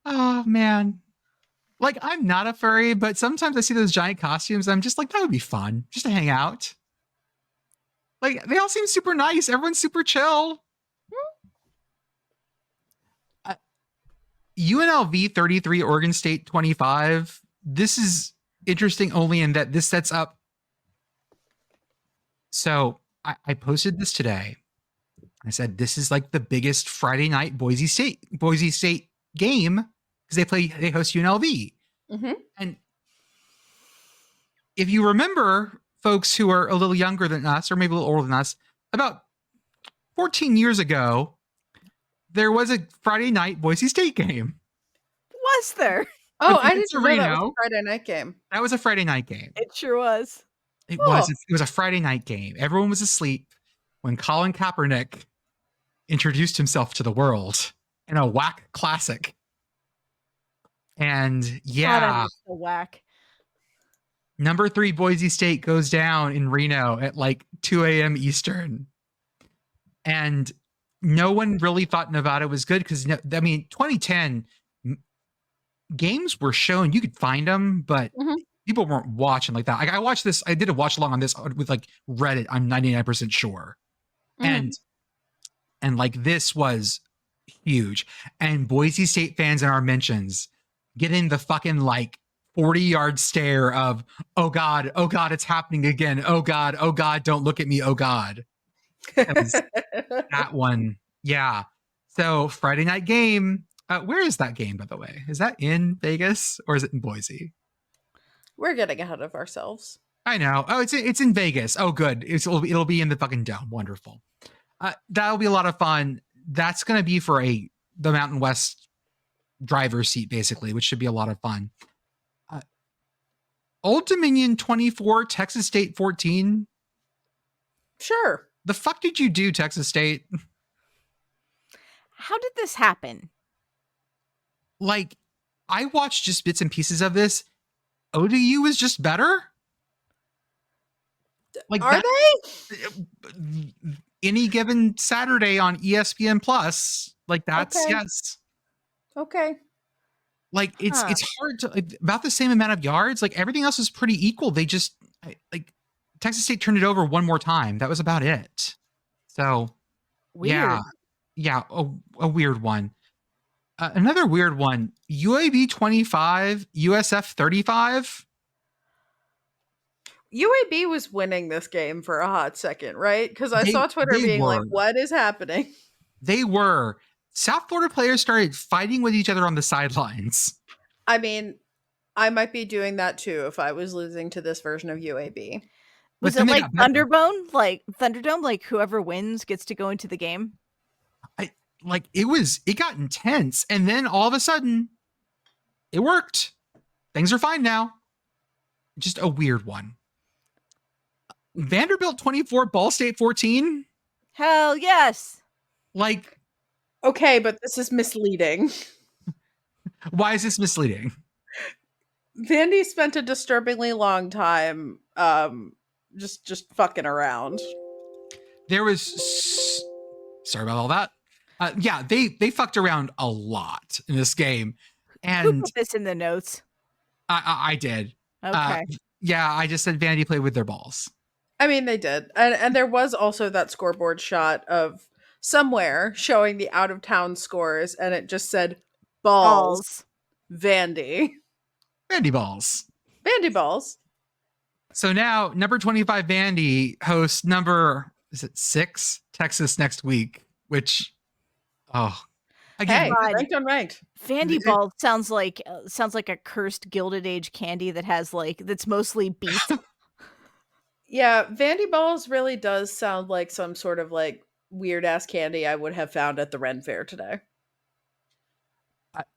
Oh, man. Like, I'm not a furry, but sometimes I see those giant costumes. I'm just like, that would be fun just to hang out. Like, they all seem super nice. Everyone's super chill. UNLV 33, Oregon State 25. This is interesting only in that this sets up. So I posted this today. I said, this is like the biggest Friday night Boise State game because they host UNLV. Mm-hmm. And if you remember, folks who are a little younger than us, or maybe a little older than us, about 14 years ago, there was a Friday night Boise State game. Was there? Oh, But I it's didn't know that was Reno. a Friday night game. That was a Friday night game. It sure was. It Cool. was. It was a Friday night game. Everyone was asleep when Colin Kaepernick introduced himself to the world in a whack classic. And God, yeah, I'm so whack. number 3 Boise State goes down in Reno at like 2 a.m. Eastern. And no one really thought Nevada was good because, 2010 games were shown. You could find them, but people weren't watching like that. Like I watched this. I did a watch along on this with like Reddit. I'm 99% sure. And like this was huge. And Boise State fans in our mentions getting the fucking like 40-yard stare of, oh God, it's happening again. Oh God, don't look at me. Oh God. That one. Yeah. So Friday night game. Where is that game, by the way? Is that in Vegas or is it in Boise? We're getting ahead of ourselves. I know. Oh, it's in Vegas. Oh, good. It'll be in the fucking dome. Wonderful. That'll be a lot of fun. That's going to be for the Mountain West driver's seat, basically, which should be a lot of fun. Old Dominion 24, Texas State 14. Sure. The fuck did you do, Texas State? How did this happen? Like, I watched just bits and pieces of this. ODU is just better. Like, Are they? Any given Saturday on ESPN Plus, like that's Okay. yes. Okay. Like it's hard to about the same amount of yards. Like everything else is pretty equal. They just like Texas State turned it over one more time. That was about it. So Weird. yeah, a weird one. Another weird one. UAB 25, USF 35. UAB was winning this game for a hot second, right? Because I They- saw Twitter they being like, were. what is happening? They were. South Florida players started fighting with each other on the sidelines. I mean, I might be doing that too if I was losing to this version of UAB. Was then it they like got better. Thunderdome? Like whoever wins gets to go into the game? It got intense, and then all of a sudden it worked. Things are fine now. Just a weird one. Vanderbilt 24, Ball State 14. Hell yes. Like, Okay, but this is misleading. why is this misleading? Vandy spent a disturbingly long time just fucking around. There was sorry about all that. Yeah, they fucked around a lot in this game, Who and put this in the notes? I did. Okay. Yeah, I just said Vandy played with their balls. I mean, they did. And there was also that scoreboard shot of somewhere showing the out of town scores, and it just said balls. Vandy. Vandy balls. Vandy balls. So now number 25 Vandy hosts number 6 Texas next week, which again, Hey, God. ranked unranked. Vandy Ball sounds like a cursed Gilded Age candy that has that's mostly beef. Yeah, Vandy balls really does sound like some sort of like weird ass candy I would have found at the Ren Fair today.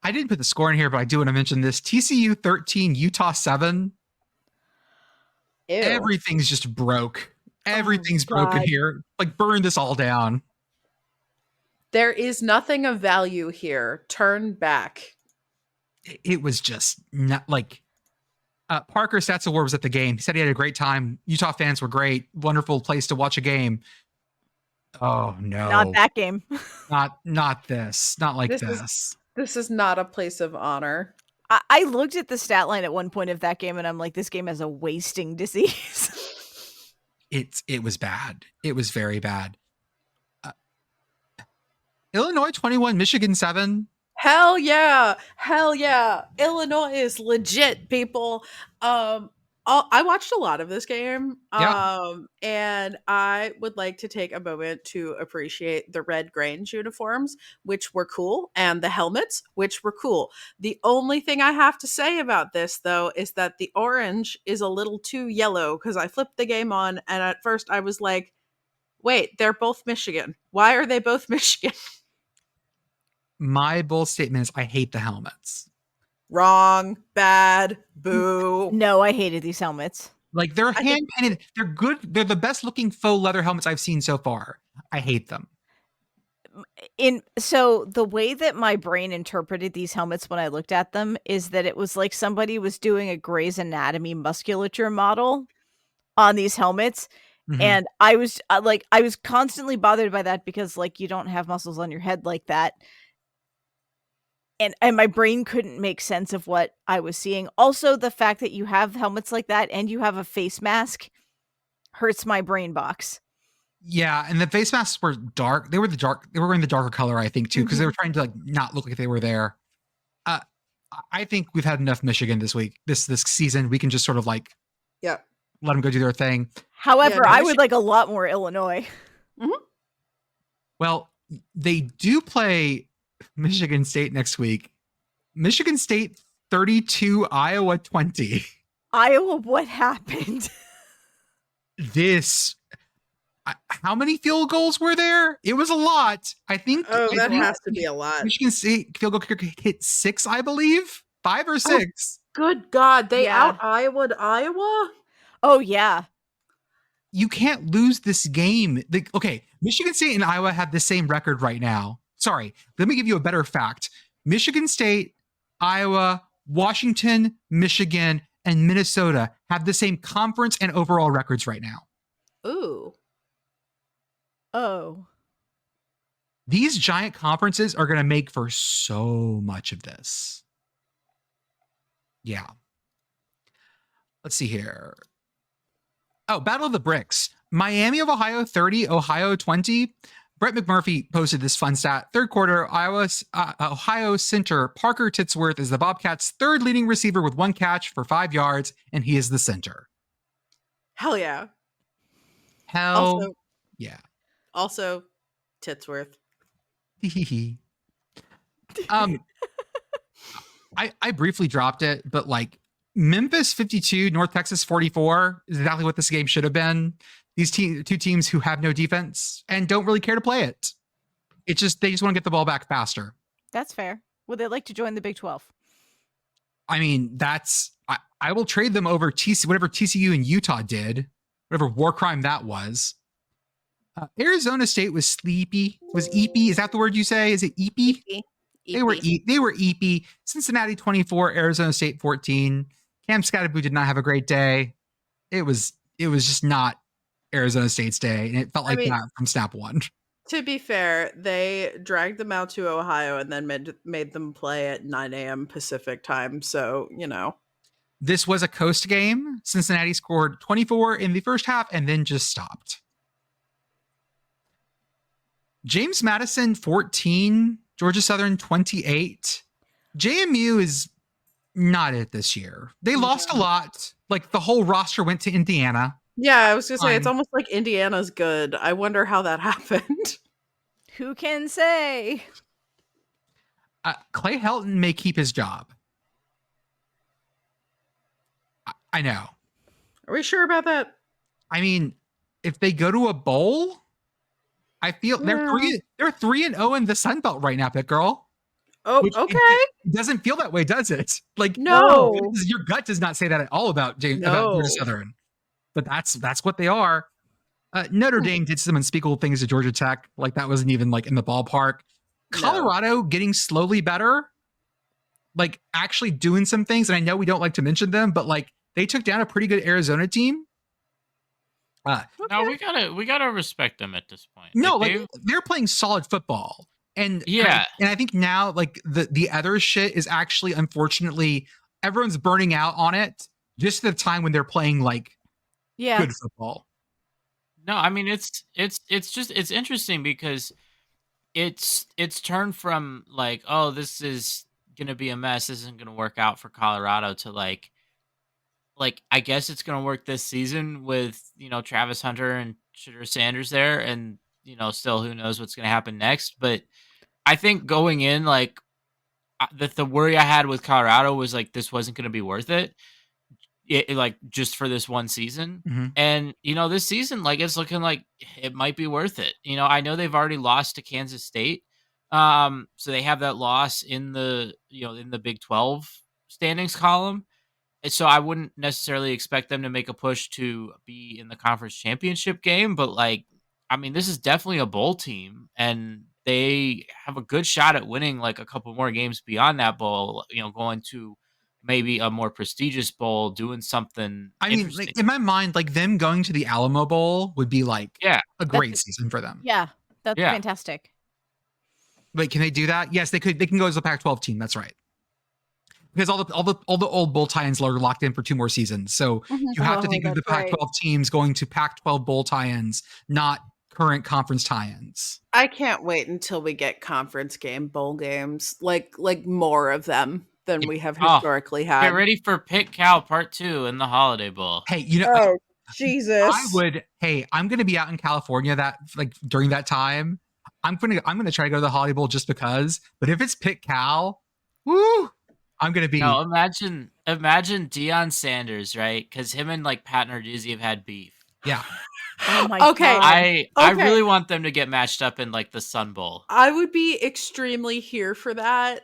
I didn't put the score in here, but I do want to mention this. TCU 13, Utah 7. Ew. Everything's just broke. Everything's broken God. here. Like burn this all down. There is nothing of value here. Turn back. It was just not like Parker Stats Award was at the game. He said he had a great time. Utah fans were great. Wonderful place to watch a game. Oh no. Not that game. Not this. Not like this. This is not a place of honor. I looked at the stat line at one point of that game and I'm like, this game has a wasting disease. It was bad. It was very bad. Illinois 21, Michigan 7. Hell yeah. Hell yeah. Illinois is legit, people. I watched a lot of this game. And I would like to take a moment to appreciate the Red Grange uniforms, which were cool, and the helmets, which were cool. The only thing I have to say about this, though, is that the orange is a little too yellow, because I flipped the game on, and at first I was like, wait, they're both Michigan. Why are they both Michigan? My bold statement is I hate the helmets. Wrong, bad, boo. No, I hated these helmets. Like, they're hand painted. They're good. They're the best looking faux leather helmets I've seen so far. I hate them. So the way that my brain interpreted these helmets when I looked at them is that it was like somebody was doing a Grey's Anatomy musculature model on these helmets. Mhm. And I was I was constantly bothered by that because like you don't have muscles on your head like that. And my brain couldn't make sense of what I was seeing. Also, the fact that you have helmets like that and you have a face mask hurts my brain box. Yeah, and the face masks were dark. They were wearing the darker color, I think, too, because they were trying to like not look like they were there. I think we've had enough Michigan this week, this season. We can just sort of like let them go do their thing. However, I would like a lot more Illinois. Mm-hmm. Well, they do play Michigan State next week. Michigan State 32, Iowa 20. Iowa, what happened? How many field goals were there? It was a lot. I think. That has to be a lot. Michigan State field goal kicker hit 6, I believe. 5 or 6. Good God, they out Iowa'd Iowa? Oh yeah. You can't lose this game. Okay, Michigan State and Iowa have the same record right now. Sorry, let me give you a better fact. Michigan State, Iowa, Washington, Michigan, and Minnesota have the same conference and overall records right now. Ooh. Oh. These giant conferences are going to make for so much of this. Yeah. Let's see here. Oh, Battle of the Bricks. Miami of Ohio 30, Ohio 20. Brett McMurphy posted this fun stat. Third quarter, Ohio center Parker Titsworth is the Bobcats' third leading receiver with 1 catch for 5 yards, and he is the center. Hell yeah. Yeah. Also, Titsworth. I briefly dropped it, but like Memphis 52, North Texas 44 is exactly what this game should have been. These two teams who have no defense and don't really care to play it. It's just they just want to get the ball back faster. That's fair. Would they like to join the Big 12? I mean, I will trade them over whatever TCU and Utah did, whatever war crime that was. Arizona State was sleepy. Was eepy? Is that the word you say? Is it eepy? They were eepy. Cincinnati 24, Arizona State 14. Cam Scatterboo did not have a great day. It was just not Arizona State's day, and it felt like that from snap one. To be fair, they dragged them out to Ohio and then made them play at 9 a.m. Pacific time. So, This was a coast game. Cincinnati scored 24 in the first half and then just stopped. James Madison 14, Georgia Southern 28. JMU is not it this year. They lost a lot. Like the whole roster went to Indiana. Yeah, I was going to say, it's almost like Indiana's good. I wonder how that happened. Who can say? Clay Helton may keep his job. I know. Are we sure about that? I mean, if they go to a bowl, I feel they're 3-0 in the Sun Belt right now, Pitt Girl. Oh, okay. It doesn't feel that way, does it? Like, no. Your gut does not say that at all about Georgia Southern. But that's what they are. Notre Dame did some unspeakable things to Georgia Tech. Like that wasn't even like in the ballpark. Colorado getting slowly better, like actually doing some things. And I know we don't like to mention them, but like they took down a pretty good Arizona team. No, we gotta respect them at this point. No, like they're playing solid football. And yeah, and I think now like the other shit is actually, unfortunately, everyone's burning out on it just at the time when they're playing like good football. No, I mean it's interesting because it's turned from like, oh, this is gonna be a mess, this isn't gonna work out for Colorado, to like I guess it's gonna work this season with, you know, Travis Hunter and Shedeur Sanders there, and you know, still who knows what's gonna happen next. But I think going in, like the worry I had with Colorado was like this wasn't gonna be worth it. Like just for this one season. Mm-hmm. And you know, this season, like it's looking like it might be worth it. You know, I know they've already lost to Kansas State, so they have that loss in the, you know, in the Big 12 standings column, and so I wouldn't necessarily expect them to make a push to be in the conference championship game, but like, I mean, this is definitely a bowl team, and they have a good shot at winning like a couple more games beyond that bowl, you know, going to maybe a more prestigious bowl, doing something. I mean, like in my mind, like them going to the Alamo Bowl would be like a great season for them. Yeah, that's fantastic. Wait, can they do that? Yes, they could. They can go as a Pac-12 team. That's right. Because all the old bowl tie-ins are locked in for 2 more seasons. So you have to think of the Pac-12 teams going to Pac-12 bowl tie-ins, not current conference tie-ins. I can't wait until we get conference game bowl games, like more of them than we have historically had. Get ready for Pitt Cal Part 2 in the Holiday Bowl. Hey, you know, Jesus. I'm going to be out in California that like during that time. I'm going to try to go to the Holiday Bowl just because. But if it's Pitt Cal, woo, I'm going to be. No, imagine Deion Sanders, right? Because him and like Pat Narduzzi have had beef. Yeah. Oh my God. I really want them to get matched up in like the Sun Bowl. I would be extremely here for that,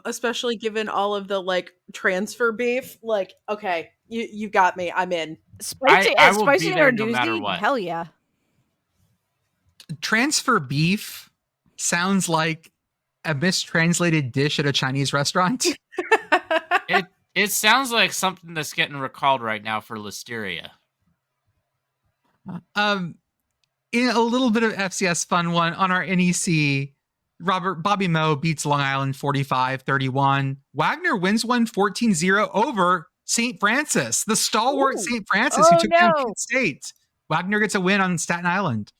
especially given all of the like transfer beef. Like, okay, you got me. I'm in. Spicy I will be and there no matter what. Hell yeah. Transfer beef sounds like a mistranslated dish at a Chinese restaurant. It sounds like something that's getting recalled right now for Listeria. In a little bit of FCS fun one on our NEC, Bobby Moe beats Long Island 45-31. Wagner wins one 14-0 over St. Francis, the stalwart St. Francis who took down Pitt State. Wagner gets a win on Staten Island.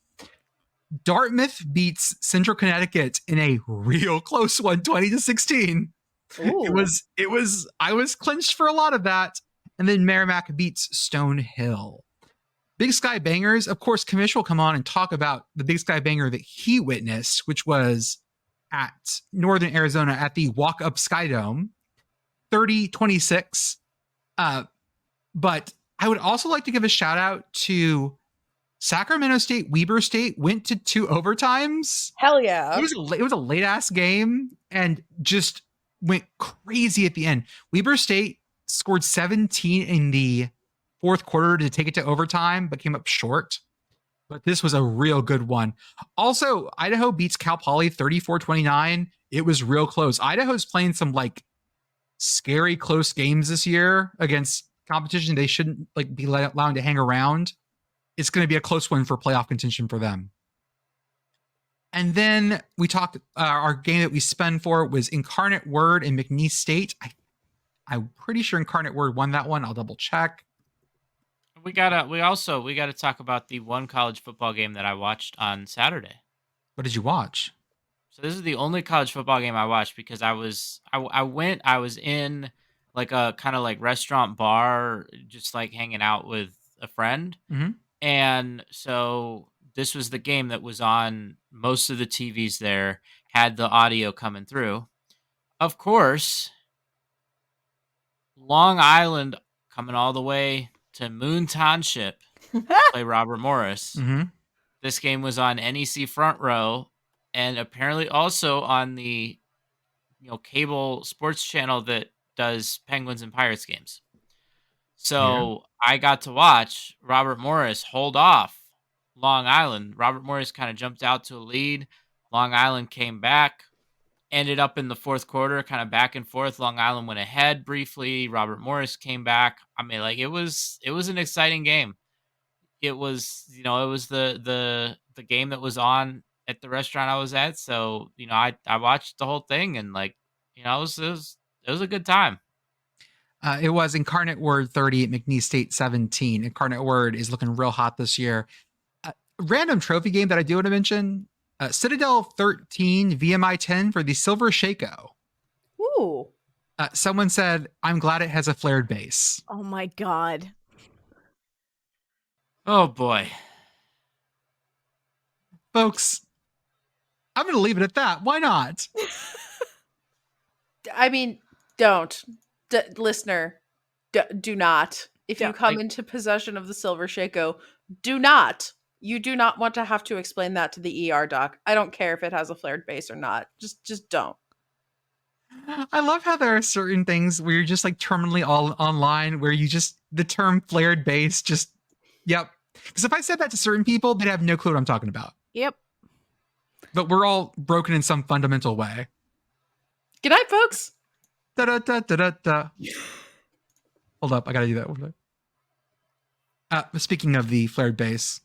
Dartmouth beats Central Connecticut in a real close one, 20-16. It was I was clinched for a lot of that. And then Merrimack beats Stonehill. Big Sky Bangers, of course, Kamish will come on and talk about the Big Sky Banger that he witnessed, which was at Northern Arizona at the Walk Up Sky Dome, 30-26. But I would also like to give a shout out to Sacramento State. Weber State went to 2 overtimes. Hell yeah. It was a late ass game and just went crazy at the end. Weber State scored 17 in the 4th quarter to take it to overtime, but came up short. But this was a real good one. Also, Idaho beats Cal Poly 34-29. It was real close. Idaho's playing some like scary close games this year against competition they shouldn't like be allowed to hang around. It's going to be a close one for playoff contention for them. And then we talked, our game that we spun for was Incarnate Word and McNeese State. I'm pretty sure Incarnate Word won that one. I'll double check. We gotta talk about the one college football game that I watched on Saturday. What did you watch? So this is the only college football game I watched because I was in like a kind of like restaurant bar, just like hanging out with a friend. Mm-hmm. And so this was the game that was on most of the TVs there, had the audio coming through. Of course, Long Island coming all the way to Moon Township to play Robert Morris. Mm-hmm. This game was on NEC Front Row and apparently also on the cable sports channel that does Penguins and Pirates games. So I got to watch Robert Morris hold off Long Island. Robert Morris kind of jumped out to a lead. Long Island came back, ended up in the fourth quarter, kind of back and forth. Long Island went ahead briefly. Robert Morris came back. I mean, like it was an exciting game. It was, it was the game that was on at the restaurant I was at. So, I watched the whole thing and like, it was a good time. It was Incarnate Word 30 at McNeese State 17. Incarnate Word is looking real hot this year. Random trophy game that I do want to mention, Citadel 13, VMI 10 for the Silver Shaco. Ooh. Someone said, I'm glad it has a flared base. Oh my God. Oh boy. Folks, I'm going to leave it at that. Why not? I mean, don't. Listener, do not. If you come into possession of the Silver Shaco, do not. You do not want to have to explain that to the ER doc. I don't care if it has a flared base or not. Just don't. I love how there are certain things where you're just like terminally all online where you just, the term flared base just, yep. Because if I said that to certain people, they'd have no clue what I'm talking about. Yep. But we're all broken in some fundamental way. Good night, folks. Da-da-da-da-da-da. Hold up, I gotta do that. Speaking of the flared base.